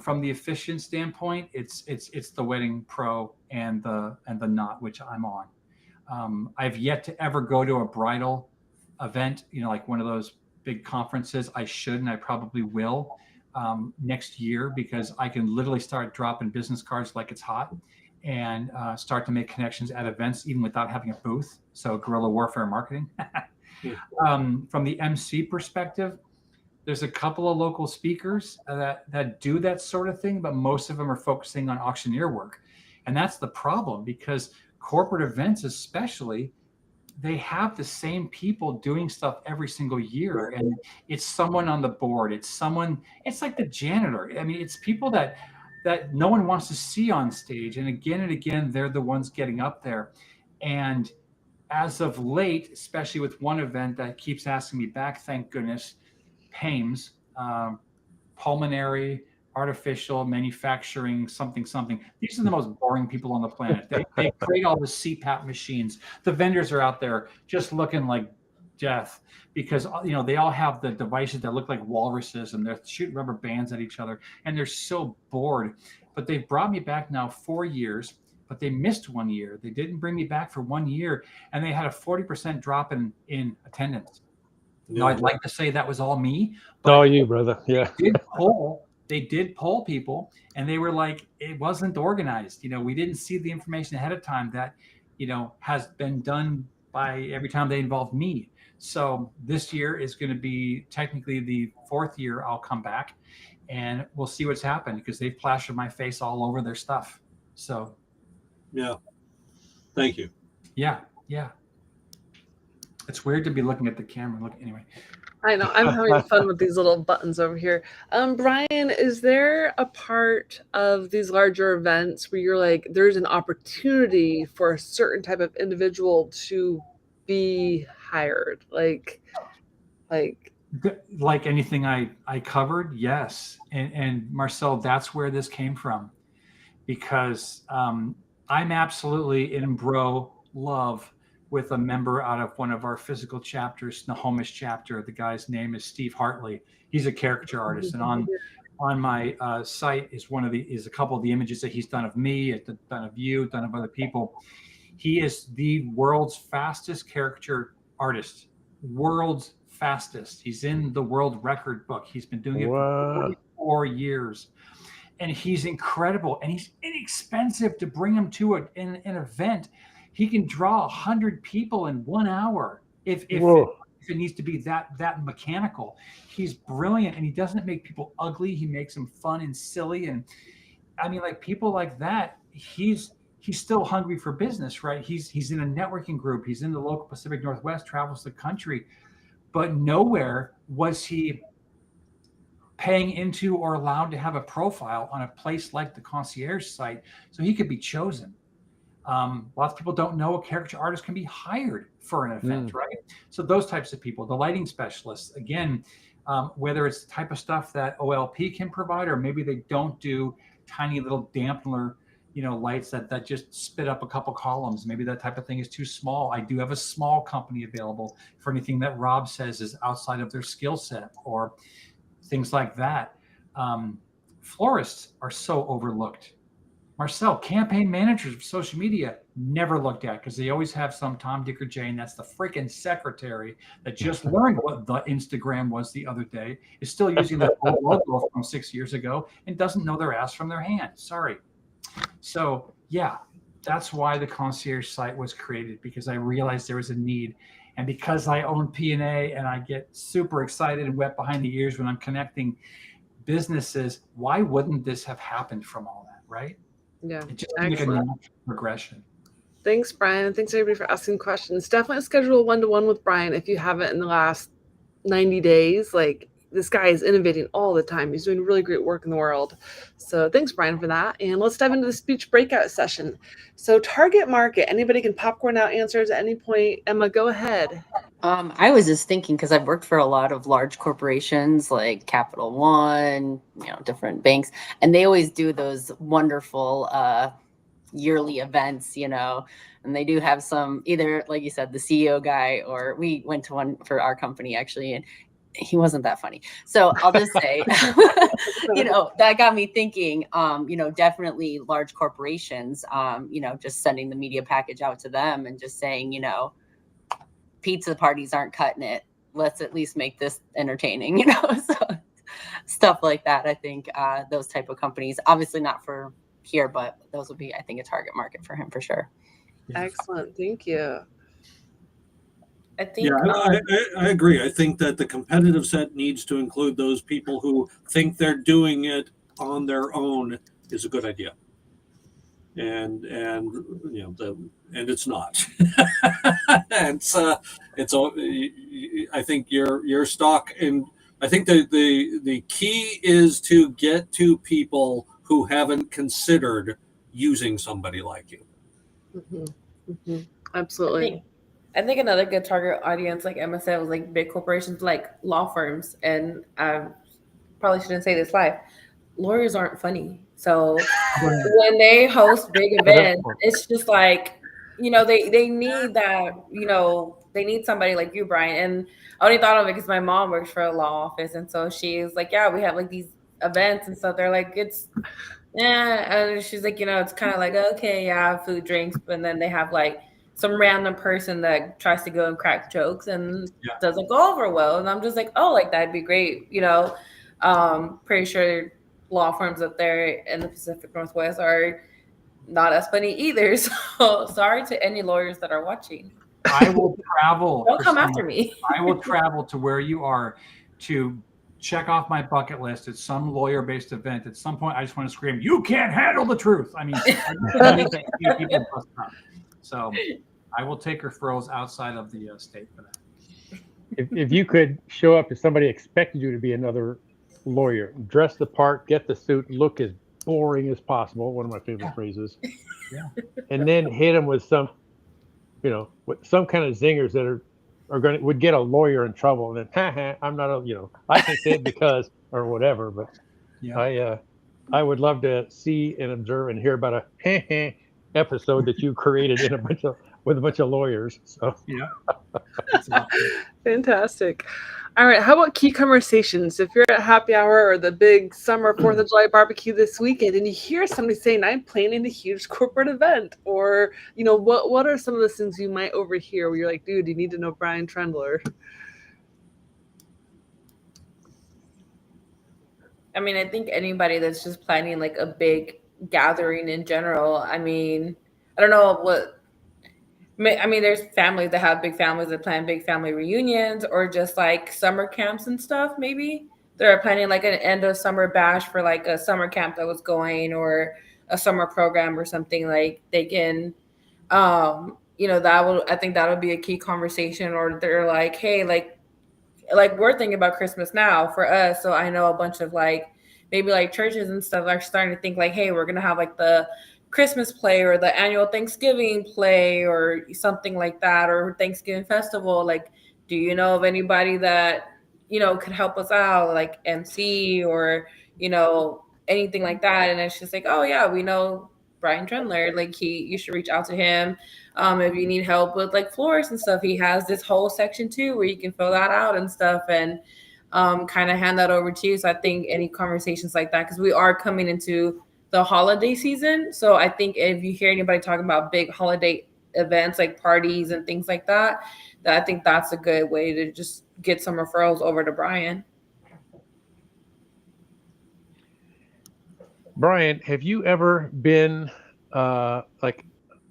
From the efficient standpoint, it's the Wedding Pro and the Knot, which I'm on. I've yet to ever go to a bridal event, like one of those big conferences. I should, and I probably will next year, because I can literally start dropping business cards like it's hot and start to make connections at events even without having a booth. So guerrilla warfare marketing. From the MC perspective, there's a couple of local speakers that do that sort of thing, but most of them are focusing on auctioneer work. And that's the problem, because corporate events especially, they have the same people doing stuff every single year. And it's someone on the board. It's like the janitor. I mean, it's people that no one wants to see on stage. And again, they're the ones getting up there. And as of late, especially with one event that keeps asking me back, thank goodness, PAMS, pulmonary, artificial, manufacturing, something. These are the most boring people on the planet. They create all the CPAP machines. The vendors are out there just looking like death because, they all have the devices that look like walruses and they're shooting rubber bands at each other and they're so bored. But they've brought me back now 4 years, but they missed 1 year. They didn't bring me back for 1 year, and they had a 40% drop in attendance. Now, I'd like to say that was all me. But all you, brother. Yeah. They did poll people, and they were like, it wasn't organized. We didn't see the information ahead of time that, has been done by every time they involved me. So this year is going to be technically the 4th year I'll come back, and we'll see what's happened because they've plastered my face all over their stuff. So. Yeah. Thank you. Yeah. It's weird to be looking at the camera. Anyway. I know. I'm having fun with these little buttons over here. Brian, is there a part of these larger events where you're like, there's an opportunity for a certain type of individual to be hired? Like anything I covered? Yes. And Marcelle, that's where this came from, because I'm absolutely in bro love with a member out of one of our physical chapters, Snohomish chapter. The guy's name is Steve Hartley. He's a caricature artist, and on my site is a couple of the images that he's done of me, done of you, done of other people. He is the world's fastest caricature artist, world's fastest. He's in the world record book. He's been doing it for 44 years. And he's incredible, and he's inexpensive to bring him to an event. He can draw 100 people in 1 hour if if it needs to be that mechanical. He's brilliant, and he doesn't make people ugly. He makes them fun and silly. And I mean, like people like that, he's still hungry for business, right? He's in a networking group. He's in the local Pacific Northwest, travels the country, but nowhere was he paying into or allowed to have a profile on a place like the concierge site so he could be chosen. Lots of people don't know a caricature artist can be hired for an event, right? So those types of people, the lighting specialists, again, whether it's the type of stuff that OLP can provide, or maybe they don't do tiny little dampener, lights that just spit up a couple columns. Maybe that type of thing is too small. I do have a small company available for anything that Rob says is outside of their skill set or things like that. Florists are so overlooked. Marcelle, campaign managers of social media, never looked at because they always have some Tom, Dick, or Jane. That's the freaking secretary that just learned what the Instagram was the other day, is still using that old logo from 6 years ago and doesn't know their ass from their hand. Sorry. So yeah, that's why the concierge site was created, because I realized there was a need. And because I own PNA and I get super excited and wet behind the ears when I'm connecting businesses, why wouldn't this have happened from all that, right? Yeah, it just make a natural progression. Thanks, Brian, and thanks everybody for asking questions. Definitely schedule a one-to-one with Brian if you haven't in the last 90 days. Like, this guy is innovating all the time. He's doing really great work in the world. So thanks, Brian, for that. And let's dive into the speech breakout session. So target market, anybody can popcorn out answers at any point. Emma, go ahead. I was just thinking, because I've worked for a lot of large corporations like Capital One, different banks, and they always do those wonderful yearly events, and they do have some, either, like you said, the CEO guy, or we went to one for our company actually, and he wasn't that funny. So I'll just say, that got me thinking, definitely large corporations, just sending the media package out to them and just saying, pizza parties aren't cutting it. Let's at least make this entertaining, so stuff like that. I think those type of companies, obviously not for here, but those would be, I think, a target market for him for sure. Excellent. Thank you. I think. Yeah, I agree. I think that the competitive set needs to include those people who think they're doing it on their own is a good idea. And it's not. I think your stock, and I think the key is to get to people who haven't considered using somebody like you. Mm-hmm. Mm-hmm. Absolutely. I think another good target audience, like Emma said, was like big corporations, like law firms. And I probably shouldn't say this live. Lawyers aren't funny. So when they host big events, it's just like, they need that, they need somebody like you, Brian. And I only thought of it because my mom works for a law office. And so she's like, yeah, we have like these events and stuff. They're like, and she's like, it's kind of like, okay, yeah, food, drinks. But then they have like some random person that tries to go and crack jokes and doesn't go over well. And I'm just like, oh, like that'd be great. Pretty sure law firms up there in the Pacific Northwest are not as funny either. So sorry to any lawyers that are watching. I will travel. Don't come after me. I will travel to where you are to check off my bucket list at some lawyer-based event. At some point, I just want to scream, "You can't handle the truth!" I mean, so I will take referrals outside of the state for that. If you could show up if somebody expected you to be another lawyer, dress the part, get the suit, look as boring as possible, one of my favorite phrases, and then hit them with some, with some kind of zingers that would get a lawyer in trouble, and then I'm not I can say it because or whatever, but I would love to see and observe and hear about a episode that you created with a bunch of lawyers. So Fantastic. All right, how about key conversations? If you're at happy hour or the big summer 4th of July barbecue this weekend and you hear somebody saying, I'm planning a huge corporate event, or, what are some of the things you might overhear where you're like, dude, you need to know Brian Trendler? I mean, I think anybody that's just planning like a big gathering in general, I mean, I don't know I mean, there's families that have big families that plan big family reunions or just like summer camps and stuff. Maybe they're planning like an end of summer bash for like a summer camp that was going or a summer program or something. Like they can, I think that would be a key conversation. Or they're like, hey, like we're thinking about Christmas now for us. So I know a bunch of like maybe like churches and stuff are starting to think like, hey, we're gonna have like the Christmas play or the annual Thanksgiving play or something like that, or Thanksgiving festival. Like, do you know of anybody that could help us out, like MC or anything like that? And it's just like, oh yeah, we know Brian Trendler. Like you should reach out to him. If you need help with like floors and stuff, he has this whole section too where you can fill that out and stuff and kind of hand that over to you. So I think any conversations like that, because we are coming into the holiday season. So I think if you hear anybody talking about big holiday events like parties and things like that, I think that's a good way to just get some referrals over to Brian. Brian, have you ever been like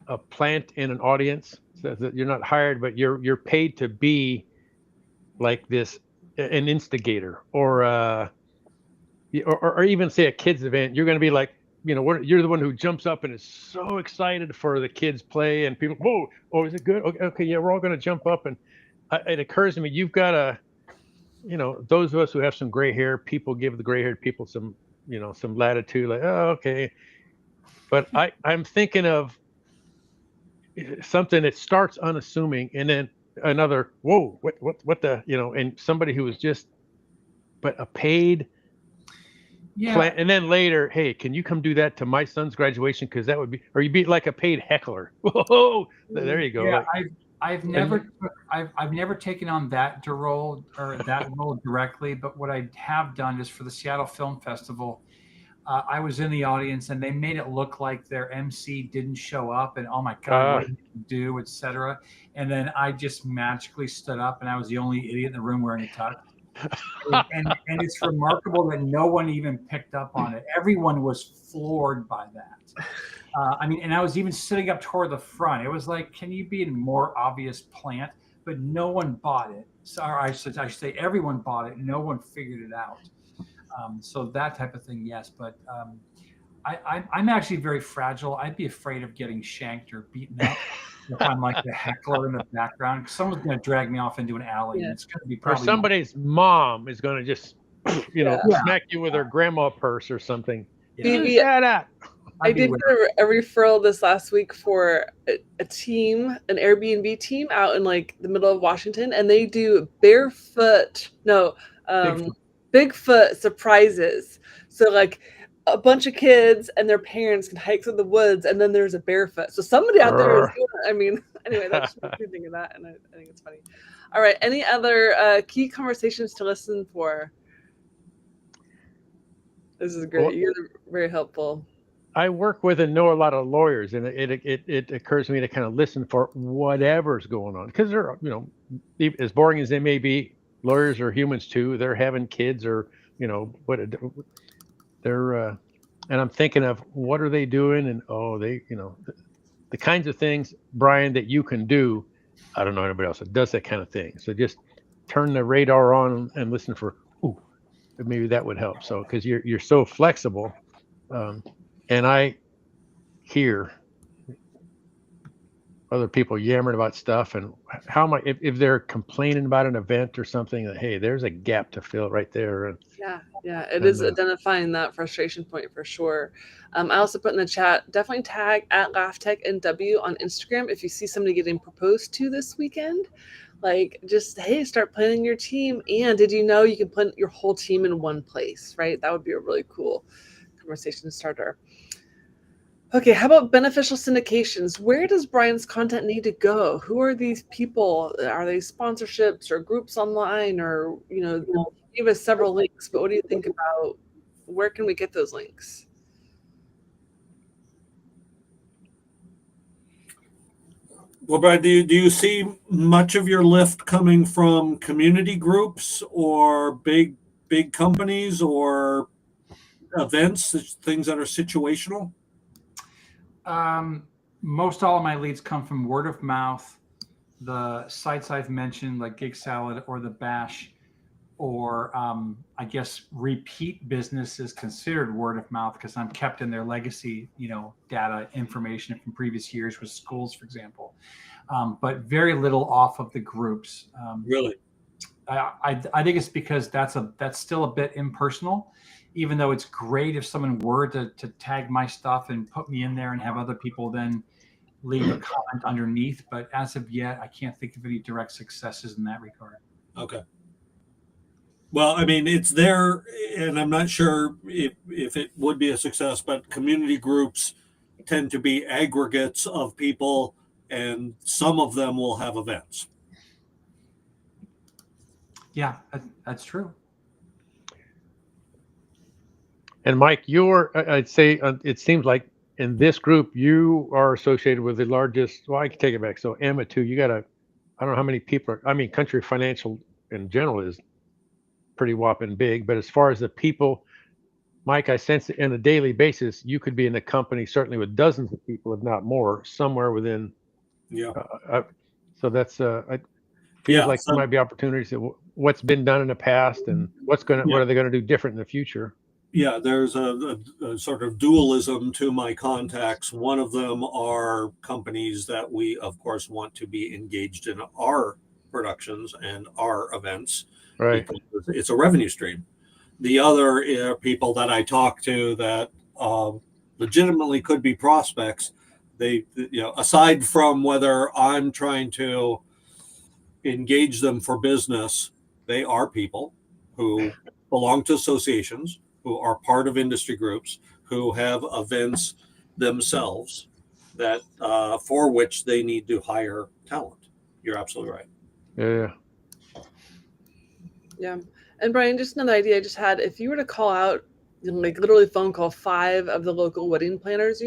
a plant in an audience? So that you're not hired, but you're paid to be like this, an instigator, or even say a kids event. You're going to be like, you're the one who jumps up and is so excited for the kids play, and people, whoa, oh, is it good? Okay, yeah, we're all going to jump up. And it occurs to me, you've got to, those of us who have some gray hair, people give the gray haired people some, some latitude, like, oh, okay. But I'm thinking of something that starts unassuming and then another, whoa, what the, and somebody who was just, but a paid plan, and then later, hey, can you come do that to my son's graduation? Because that would be, or you'd be like a paid heckler. Whoa, there you go. Yeah, I've never taken on that role directly, but what I have done is for the Seattle Film Festival, I was in the audience and they made it look like their MC didn't show up and, oh my God, what did you do, etc. And then I just magically stood up and I was the only idiot in the room wearing a tux. and it's remarkable that no one even picked up on it. Everyone was floored by that. And I was even sitting up toward the front. It was like, can you be a more obvious plant? But no one bought it. So I should say everyone bought it. No one figured it out. So that type of thing, yes. But I'm actually very fragile. I'd be afraid of getting shanked or beaten up if I'm like the heckler in the background. Someone's going to drag me off into an alley. Yeah. And it's going to be probably, or somebody's mom is going to just, smack you with her grandma purse or something. I did get a referral this last week for a team, an Airbnb team out in like the middle of Washington, and they do Bigfoot surprises. So like a bunch of kids and their parents can hike through the woods, and then there's a barefoot. So somebody out there is doing it. Anyway, that's what I'm thinking of that, and I think it's funny. All right, any other key conversations to listen for? This is great. You're very helpful. I work with and know a lot of lawyers, and it occurs to me to kind of listen for whatever's going on, because they're, as boring as they may be, lawyers are humans too. They're having kids, or they're and I'm thinking of what are they doing, and the kinds of things, Brian, that you can do. I don't know anybody else that does that kind of thing. So just turn the radar on and listen for, maybe that would help. So because you're so flexible. And I hear other people yammering about stuff, and how am I, if they're complaining about an event or something, that, hey, there's a gap to fill right there. And it is identifying that frustration point for sure. I also put in the chat, definitely tag at LAF Tech NW on Instagram if you see somebody getting proposed to this weekend. Like, just, hey, start planning your team. And did you know you can put your whole team in one place, right? That would be a really cool conversation starter. Okay, how about beneficial syndications? Where does Brian's content need to go? Who are these people? Are they sponsorships or groups online, or give us several links, but what do you think about where can we get those links? Well, Brian, do you see much of your lift coming from community groups or big companies or events, things that are situational? most all of my leads come from word of mouth, the sites I've mentioned, like Gig Salad or the Bash, or I guess repeat business is considered word of mouth because I'm kept in their legacy, data information from previous years with schools, for example. But very little off of the groups. Really? I think it's because that's still a bit impersonal, even though it's great if someone were to tag my stuff and put me in there and have other people then leave a comment underneath. But as of yet, I can't think of any direct successes in that regard. Okay. Well, I mean, it's there, and I'm not sure if it would be a success, but community groups tend to be aggregates of people, and some of them will have events. Yeah, that's true. And Mike, I'd say it seems like in this group, you are associated with the largest, well, I can take it back. So Emma too, I don't know how many people Country Financial in general is pretty whopping big, but as far as the people, Mike, I sense that on a daily basis, you could be in a company, certainly with dozens of people, if not more, somewhere within. Yeah. So that's, it feels like there might be opportunities that what's been done in the past and what are they going to do different in the future? Yeah, there's a sort of dualism to my contacts. One of them are companies that we, of course, want to be engaged in our productions and our events. Right. Because it's a revenue stream. The other are people that I talk to that legitimately could be prospects. They, aside from whether I'm trying to engage them for business, they are people who belong to associations, who are part of industry groups, who have events themselves that for which they need to hire talent. You're absolutely right. Yeah. Yeah. And Brian, just another idea I just had, if you were to call out, like literally phone call 5 of the local wedding planners,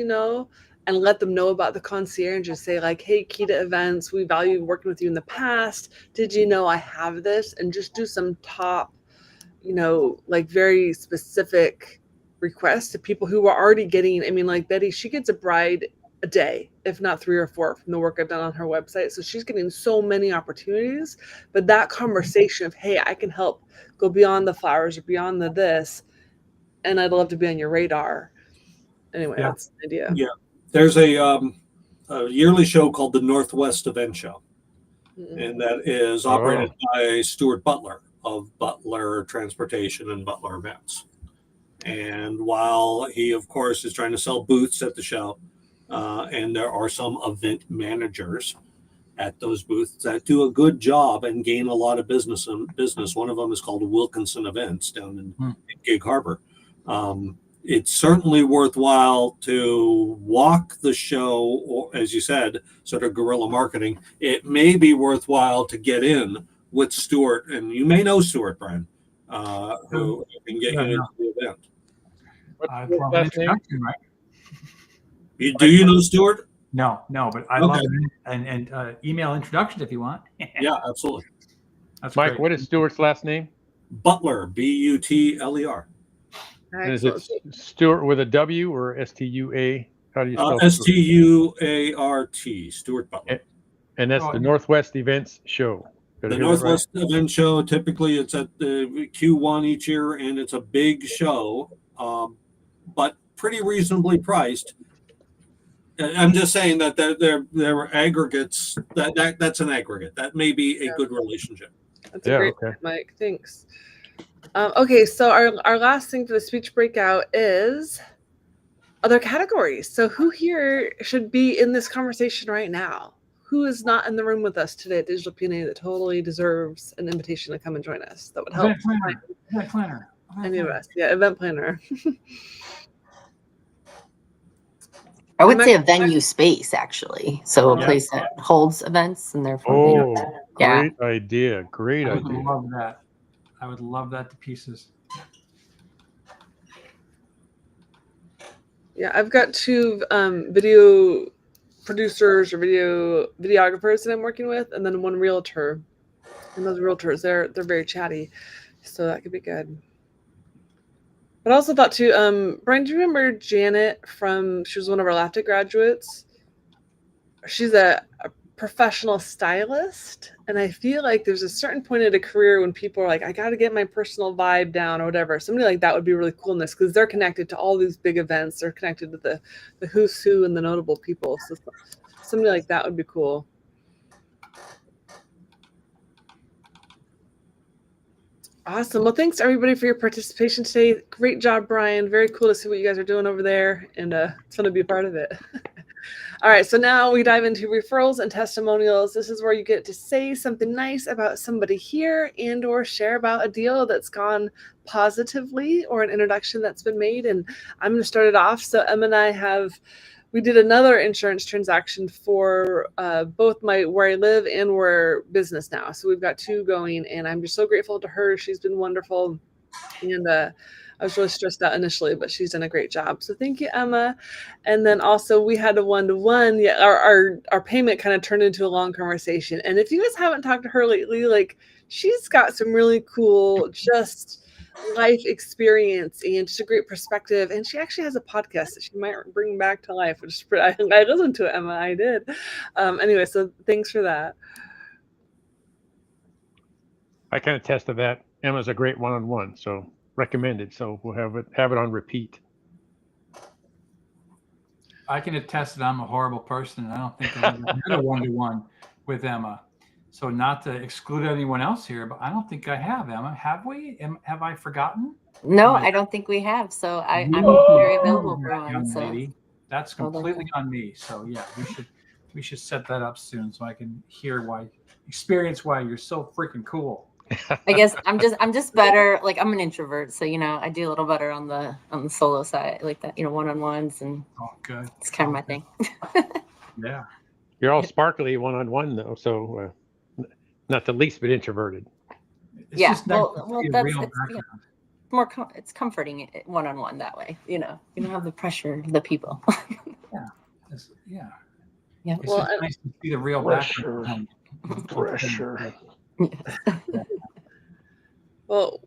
and let them know about the concierge and just say like, hey, Kita Events, we value working with you in the past. Did you know I have this? And just do some top, like very specific requests to people who are already getting, like Betty, she gets a bride a day, if not 3 or 4 from the work I've done on her website. So she's getting so many opportunities, but that conversation of, hey, I can help go beyond the flowers or beyond the this, and I'd love to be on your radar. Anyway, that's an idea. Yeah. There's a yearly show called the Northwest Event Show, and that is operated by Stuart Butler of Butler Transportation and Butler Events. And while he, of course, is trying to sell booths at the show, and there are some event managers at those booths that do a good job and gain a lot of business. One of them is called Wilkinson Events down in Gig Harbor. It's certainly worthwhile to walk the show, or as you said, sort of guerrilla marketing. It may be worthwhile to get in with Stuart, and you may know Stuart, Brian, who can get you into the event. Do you know Stuart? No, but I'd love an email introduction if you want. Yeah, absolutely. That's Mike, great. what is Stuart's last name? Butler, Butler. And is it Stuart with a W or STUA? How do you spell Stuart? Stuart Butler. And that's the Northwest Events Show. The Northwest Event Show, typically it's at the Q1 each year, and it's a big show, but pretty reasonably priced. I'm just saying that they're aggregates. That's an aggregate. That may be a good relationship. That's a great point, Mike. Thanks. Okay, so our last thing for the speech breakout is other categories. So who here should be in this conversation right now? Who is not in the room with us today at Digital PNA that totally deserves an invitation to come and join us? That would help. Event planner. Any of us. Yeah, event planner. I would say a venue space, actually. So a place that holds events and therefore. Great idea. Great idea. I would love that. I would love that to pieces. Yeah, I've got 2 video producers or videographers that I'm working with, and then 1 realtor. And those realtors, they're very chatty, so that could be good. But I also thought too, Brian, do you remember Janet she was one of our LAF Tech graduates? she's a professional stylist, and I feel like there's a certain point in a career when people are like, I got to get my personal vibe down or whatever. Somebody like that would be really cool in this, because they're connected to all these big events. They're connected to the who's who and the notable people. So somebody like that would be cool. Awesome. Well, thanks everybody for your participation today. Great job, Brian. Very cool to see what you guys are doing over there, and it's fun to be a part of it. All right, so now we dive into referrals and testimonials. This is where you get to say something nice about somebody here and or share about a deal that's gone positively or an introduction that's been made. And I'm going to start it off. So Emma and I we did another insurance transaction for both where I live and where business now. So we've got 2 going, and I'm just so grateful to her. She's been wonderful. And I was really stressed out initially, but she's done a great job. So thank you, Emma. And then also we had a 1-to-1. Yeah, our payment kind of turned into a long conversation. And if you guys haven't talked to her lately, like, she's got some really cool just life experience and just a great perspective. And she actually has a podcast that she might bring back to life, which is I listened to it, Emma. I did. Anyway, so thanks for that. I can attest to that. Emma's a great one-on-one, so recommended. So we'll have it on repeat. I can attest that I'm a horrible person, and I don't think I've ever had a 1-to-1 with Emma. So not to exclude anyone else here, but I don't think I have, Emma. Have we? Have I forgotten? No, I don't think we have. So I'm very available for one. Young So lady. That's completely on me. So yeah, we should set that up soon so I can experience why you're so freaking cool. I guess I'm just better. Like, I'm an introvert, so I do a little better on the solo side, like that, one-on-ones, and good. It's kind of my thing. Yeah. You're all sparkly one-on-one though, so not the least bit introverted. It's just nice it's comforting one-on-one that way. You don't have the pressure of the people. Yeah. Yeah. It's just nice to see the real background. Pressure. Well,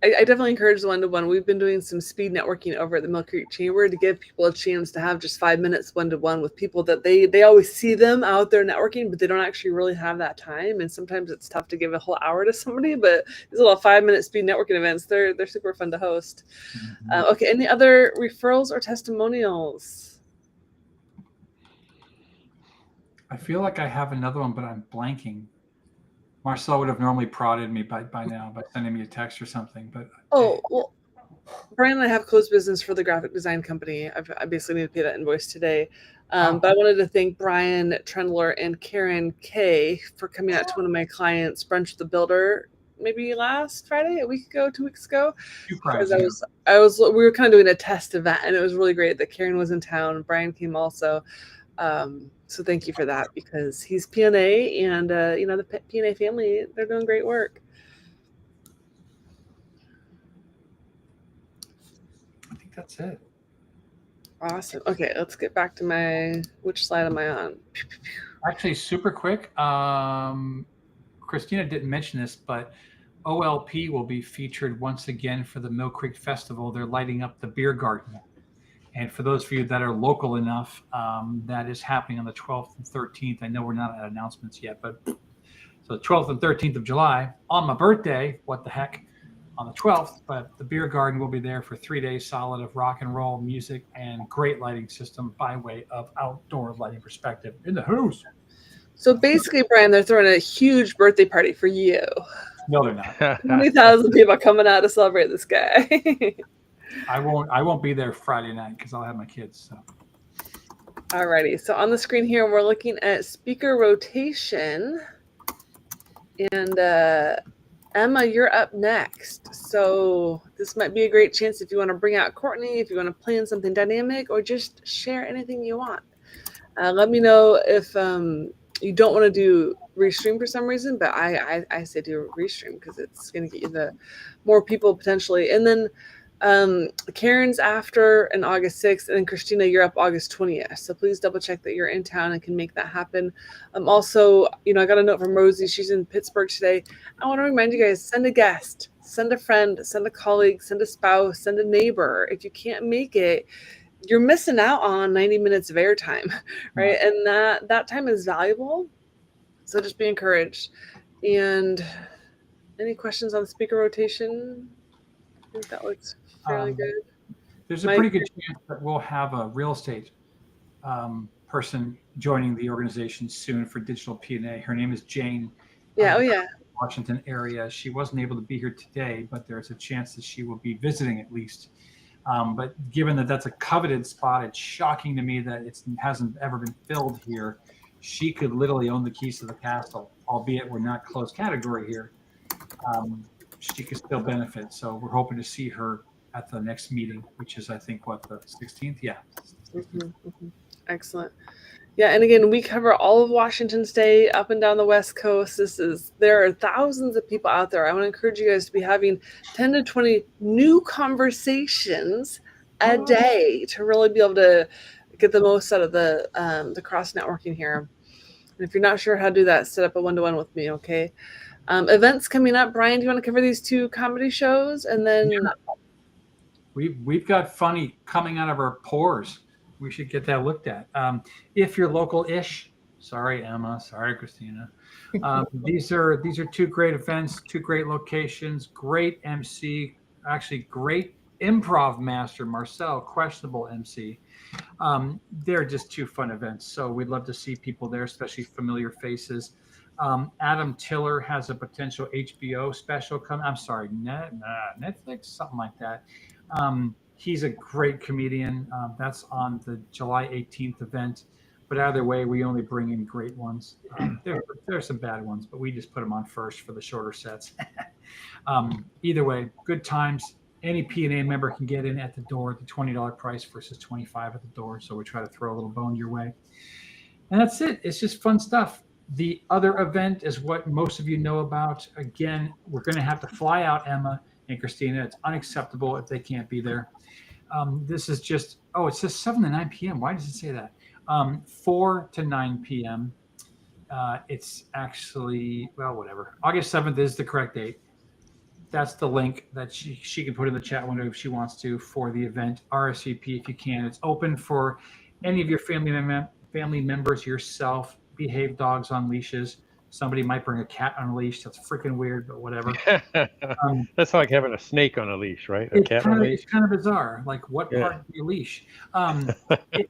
I definitely encourage the 1-to-1. We've been doing some speed networking over at the Mill Creek Chamber to give people a chance to have just 5 minutes 1-to-1 with people that they always see them out there networking, but they don't actually really have that time. And sometimes it's tough to give a whole hour to somebody, but these little 5-minute speed networking events, they're super fun to host. Mm-hmm. Okay, any other referrals or testimonials? I feel like I have another one, but I'm blanking. Marcelle would have normally prodded me by now by sending me a text or something. But well, Brian and I have closed business for the graphic design company. I basically need to pay that invoice today. But I wanted to thank Brian Trendler and Karen K for coming out to one of my clients, Brunch with the Builder, maybe last Friday, a week ago, 2 weeks ago. Because we were kind of doing a test event, and it was really great that Karen was in town. Brian came also. So thank you for that, because he's PNA, and the PNA family, they're doing great work. I think that's it. Awesome. Okay, let's get back to which slide am I on? Actually, super quick. Christina didn't mention this, but OLP will be featured once again for the Mill Creek Festival. They're lighting up the beer garden. And for those of you that are local enough, that is happening on the 12th and 13th. I know we're not at announcements yet, but so the 12th and 13th of July, on my birthday, what the heck, on the 12th, but the beer garden will be there for 3 days solid of rock and roll music and great lighting system by way of outdoor lighting perspective in the house. So basically, Brian, they're throwing a huge birthday party for you. No, they're not. 20,000 people coming out to celebrate this guy. I won't be there Friday night because I'll have my kids. So. Alrighty, so on the screen here, we're looking at speaker rotation, and Emma, you're up next. So this might be a great chance if you want to bring out Courtney, if you want to plan something dynamic, or just share anything you want. Let me know if you don't want to do restream for some reason, but I say do restream because it's going to get you the more people potentially. And then Karen's after on August 6th, and then Christina, you're up August 20th. So please double check that you're in town and can make that happen. Also, I got a note from Rosie. She's in Pittsburgh today. I want to remind you guys, send a guest, send a friend, send a colleague, send a spouse, send a neighbor. If you can't make it, you're missing out on 90 minutes of airtime, right? And that time is valuable. So just be encouraged. And any questions on speaker rotation? I think that looks fairly good. There's a pretty good chance that we'll have a real estate person joining the organization soon for digital PNA. Her name is Jane. Yeah. Oh, yeah. Washington area. She wasn't able to be here today, but there's a chance that she will be visiting at least. But given that that's a coveted spot, it's shocking to me that it hasn't ever been filled here. She could literally own the keys to the castle, albeit we're not closed category here. She could still benefit. So we're hoping to see her at the next meeting, which is, I think, what, the 16th? Yeah. Excellent. Yeah, and again, we cover all of Washington State, up and down the West Coast. There are thousands of people out there. I want to encourage you guys to be having 10 to 20 new conversations a day to really be able to get the most out of the cross networking here. And if you're not sure how to do that, set up a one-to-one with me, okay? Events coming up. Brian, do you want to cover these 2 comedy shows? And then we've got funny coming out of our pores. We should get that looked at. If you're local-ish, sorry, Emma, sorry, Christina. These are 2 great events, 2 great locations, great MC, actually great improv master, Marcelle, questionable MC. They're just 2 fun events. So we'd love to see people there, especially familiar faces. Adam Tiller has a potential HBO special coming. I'm sorry, Netflix, something like that. He's a great comedian. That's on the July 18th event. But either way, we only bring in great ones. There are some bad ones, but we just put them on first for the shorter sets. Either way, good times. Any PNA member can get in at the door at the $20 price versus $25 at the door. So we try to throw a little bone your way. And that's it. It's just fun stuff. The other event is what most of you know about. Again, we're going to have to fly out Emma and Christina. It's unacceptable if they can't be there. This is just, it says 7 to 9 p.m. Why does it say that? 4 to 9 p.m. It's actually, well, whatever. August 7th is the correct date. That's the link that she can put in the chat window if she wants to for the event. RSVP if you can. It's open for any of your family members, yourself. Behave dogs on leashes. Somebody might bring a cat on a leash. That's freaking weird, but whatever. That's like having a snake on a leash, right? A cat on a leash. It's kind of bizarre. Like, what part of your leash?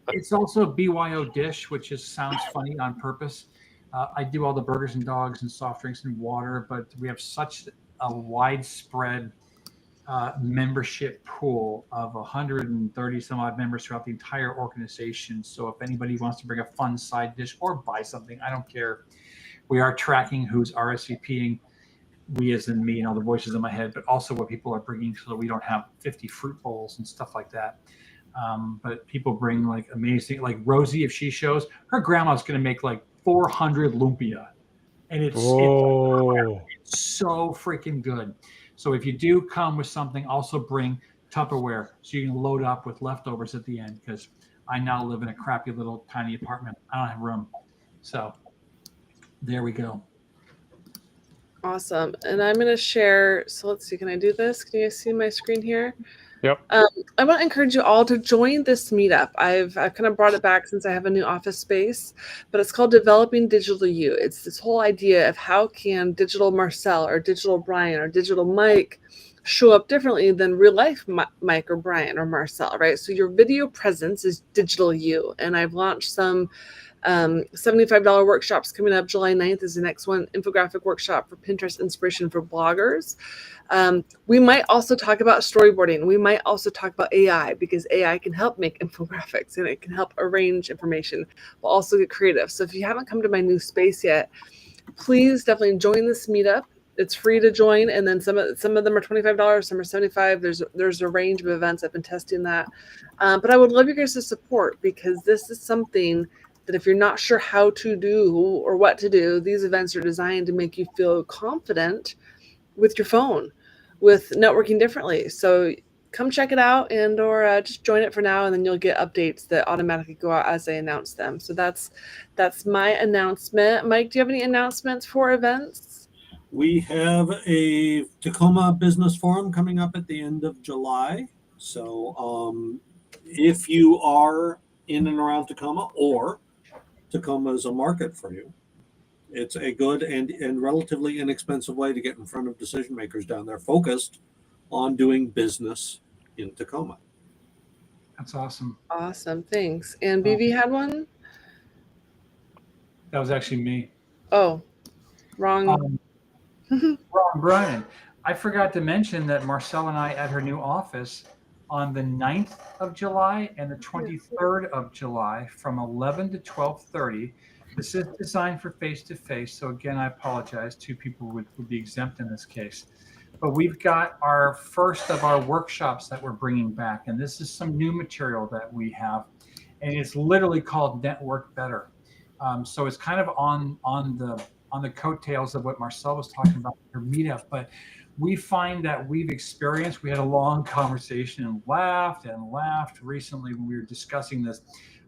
It's also BYO dish, which sounds funny on purpose. I do all the burgers and dogs and soft drinks and water, but we have such a widespread membership pool of 130 some odd members throughout the entire organization. So if anybody wants to bring a fun side dish or buy something, I don't care. We are tracking who's RSVPing, we as in me and all the voices in my head, but also what people are bringing so that we don't have 50 fruit bowls and stuff like that. But people bring like amazing, like Rosie, if she shows, her grandma's going to make like 400 lumpia. And it's so freaking good. So if you do come with something, also bring Tupperware so you can load up with leftovers at the end, because I now live in a crappy little tiny apartment. I don't have room. So there we go. Awesome. And I'm going to share. So let's see. Can I do this? Can you guys see my screen here? Yep. I want to encourage you all to join this meetup. I've kind of brought it back since I have a new office space, but it's called Developing Digital You. It's this whole idea of how can digital Marcelle or digital Brian or digital Mike show up differently than real life Mike or Brian or Marcelle, right? So your video presence is digital you. And I've launched some $75 workshops coming up. July 9th is the next one, infographic workshop for Pinterest inspiration for bloggers. We might also talk about storyboarding. We might also talk about AI, because AI can help make infographics and it can help arrange information, but also get creative. So if you haven't come to my new space yet, please definitely join this meetup. It's free to join, and then some of them are $25, some are $75. There's a range of events. I've been testing that, but I would love you guys to support, because this is something that if you're not sure how to do or what to do, these events are designed to make you feel confident with your phone, with networking differently. So come check it out, and or just join it for now, and then you'll get updates that automatically go out as I announce them. So that's my announcement. Mike, do you have any announcements for events? We have a Tacoma Business Forum coming up at the end of July. So if you are in and around Tacoma, or Tacoma is a market for you, it's a good and relatively inexpensive way to get in front of decision makers down there focused on doing business in Tacoma. That's awesome. Awesome. Thanks. And BV had one? That was actually me. Oh, wrong. Brian, I forgot to mention that Marcelle and I at her new office on the 9th of July and the 23rd of July from 11 to 12:30. This is designed for face-to-face. So again, I apologize. 2 people would be exempt in this case. But we've got our first of our workshops that we're bringing back. And this is some new material that we have. And it's literally called Network Better. So it's kind of on the coattails of what Marcelle was talking about in her meetup. But we find that we had a long conversation and laughed recently when we were discussing this.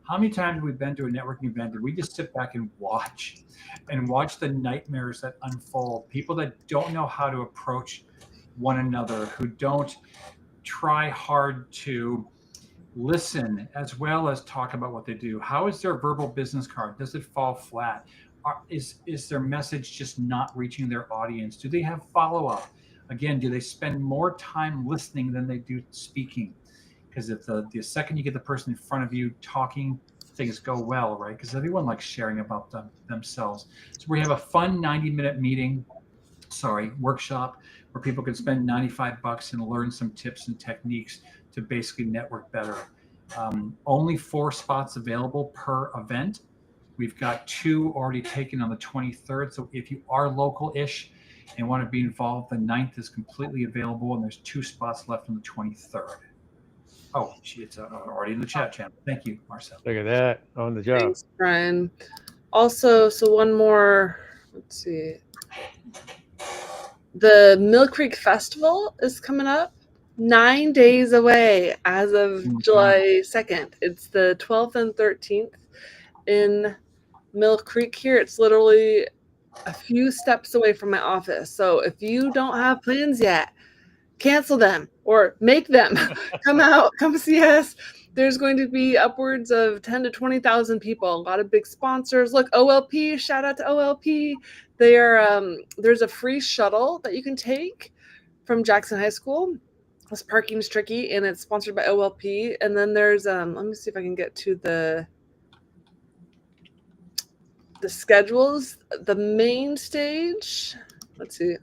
How many times have we been to a networking event and we just sit back and watch the nightmares that unfold? People that don't know how to approach one another, who don't try hard to listen as well as talk about what they do. How is their verbal business card? Does it fall flat? Is their message just not reaching their audience? Do they have follow-up? Again, do they spend more time listening than they do speaking? Because if the second you get the person in front of you talking, things go well, right? Because everyone likes sharing about themselves. So we have a fun 90-minute workshop where people can spend $95 and learn some tips and techniques to basically network better. Only 4 spots available per event. We've got 2 already taken on the 23rd. So if you are local-ish and want to be involved, the 9th is completely available, and there's 2 spots left on the 23rd. Oh, it's already in the chat channel. Thank you, Marcelle. Look at that, on the job. Thanks, Brian. Also, so one more, let's see. The Mill Creek Festival is coming up 9 days away as of July 2nd. It's the 12th and 13th in Mill Creek here. It's literally a few steps away from my office. So if you don't have plans yet, cancel them or make them. Come out, come see us. There's going to be upwards of 10 to 20,000 people, a lot of big sponsors. Look, OLP, shout out to OLP. There's a free shuttle that you can take from Jackson High School. This parking's tricky, and it's sponsored by OLP. And then there's, let me see if I can get to the schedules. The main stage, let's see.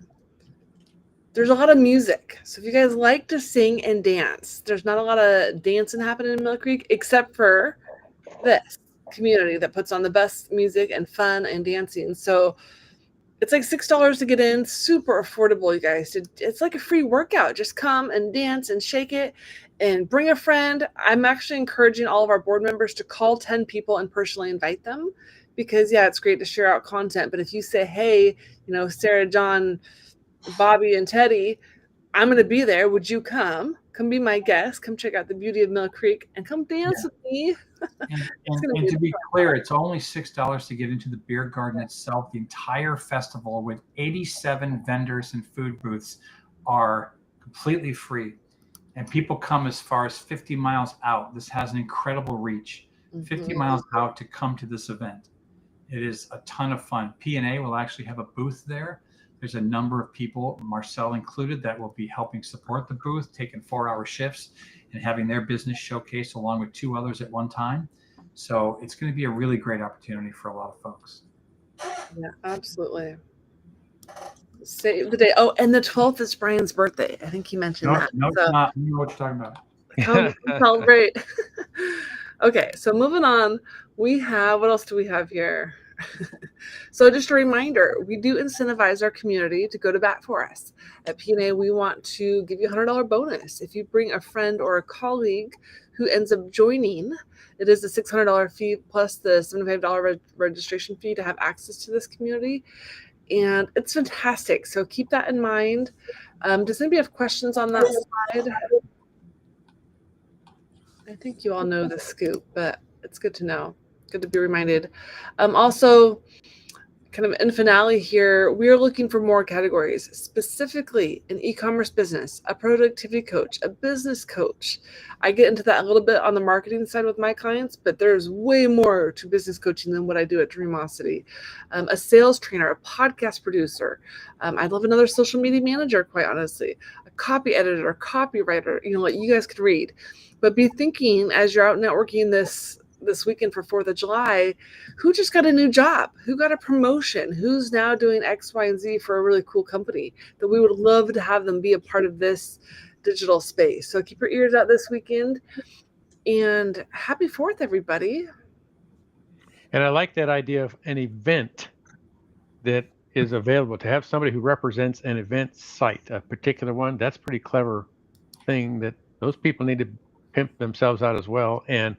There's a lot of music. So if you guys like to sing and dance, there's not a lot of dancing happening in Mill Creek, except for this community that puts on the best music and fun and dancing. So it's like $6 to get in, super affordable, you guys. It's like a free workout. Just come and dance and shake it and bring a friend. I'm actually encouraging all of our board members to call 10 people and personally invite them because, yeah, it's great to share out content. But if you say, hey, Sarah, John, Bobby, and Teddy, I'm going to be there. Would you come? Come be my guest. Come check out the beauty of Mill Creek and come dance with me. And to be clear, it's only $6 to get into the beer garden itself. The entire festival with 87 vendors and food booths are completely free. And people come as far as 50 miles out. This has an incredible reach. 50 miles out to come to this event. It is a ton of fun. PNA will actually have a booth there. There's a number of people, Marcelle included, that will be helping support the booth, taking 4-hour shifts and having their business showcase along with 2 others at one time. So it's going to be a really great opportunity for a lot of folks. Yeah, absolutely. Save the day. Oh, and the 12th is Brian's birthday. I think he mentioned that. No, it's not. You know what you're talking about. Come celebrate. Okay, so moving on, what else do we have here? So just a reminder, we do incentivize our community to go to bat for us. At PNA, we want to give you a $100 bonus. If you bring a friend or a colleague who ends up joining, it is a $600 fee plus the $75 registration fee to have access to this community. And it's fantastic. So keep that in mind. Does anybody have questions on that slide? I think you all know the scoop, but it's good to know. Good to be reminded. Also, kind of in finale here, we're looking for more categories, specifically an e-commerce business, a productivity coach, a business coach. I get into that a little bit on the marketing side with my clients, but there's way more to business coaching than what I do at Dreamosity. A sales trainer, a podcast producer. I'd love another social media manager, quite honestly, a copy editor, a copywriter, like you guys could read. But be thinking as you're out networking this weekend for 4th of July, who just got a new job? Who got a promotion? Who's now doing X, Y, and Z for a really cool company that we would love to have them be a part of this digital space. So keep your ears out this weekend, and happy 4th, everybody. And I like that idea of an event that is available, to have somebody who represents an event site, a particular one. That's a pretty clever thing that those people need to pimp themselves out as well. And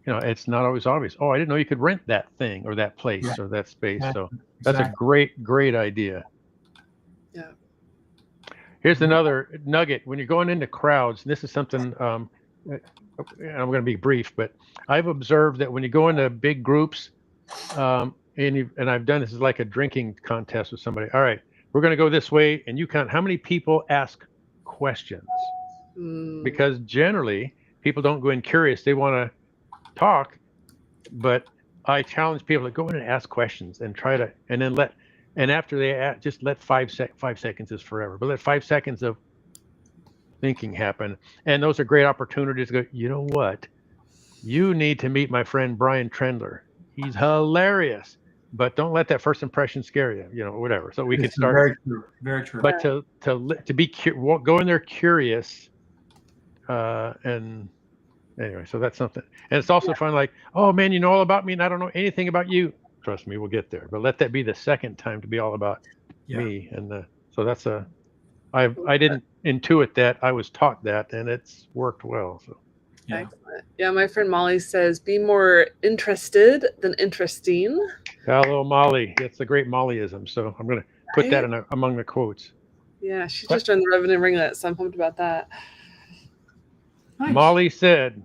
it's not always obvious. Oh, I didn't know you could rent that thing or that place or that space. So that's a great idea. Yeah. Here's another nugget. When you're going into crowds, and this is something, I'm going to be brief, but I've observed that when you go into big groups, and I've done this as like a drinking contest with somebody. All right, we're going to go this way, and you count how many people ask questions. Because generally people don't go in curious. They want to talk, but I challenge people to go in and ask questions and try to, and then after they just let 5 seconds is forever, but let 5 seconds of thinking happen. And those are great opportunities to go, you know what? You need to meet my friend Brian Trendler. He's hilarious, but don't let that first impression scare you, whatever. So we can start. Very true. Very true. But to be go in there curious, and anyway, so that's something. And it's also fun, like, oh man, you know all about me and I don't know anything about you. Trust me, we'll get there. But let that be the second time to be all about me. And so that's I didn't intuit that. I was taught that, and it's worked well. So Excellent. Yeah, my friend Molly says, be more interested than interesting. Hello, Molly. It's a great Mollyism. So I'm going to put that among the quotes. Yeah, she just joined the Revenue Ringlet, so I'm pumped about that. Nice. Molly said,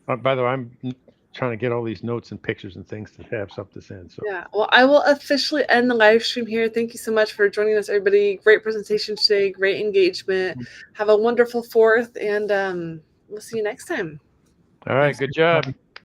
by the way, I'm trying to get all these notes and pictures and things to have something to send. So yeah, well, I will officially end the live stream here. Thank you so much for joining us, everybody. Great presentation today, great engagement. Have a wonderful 4th, and we'll see you next time. All right, good job.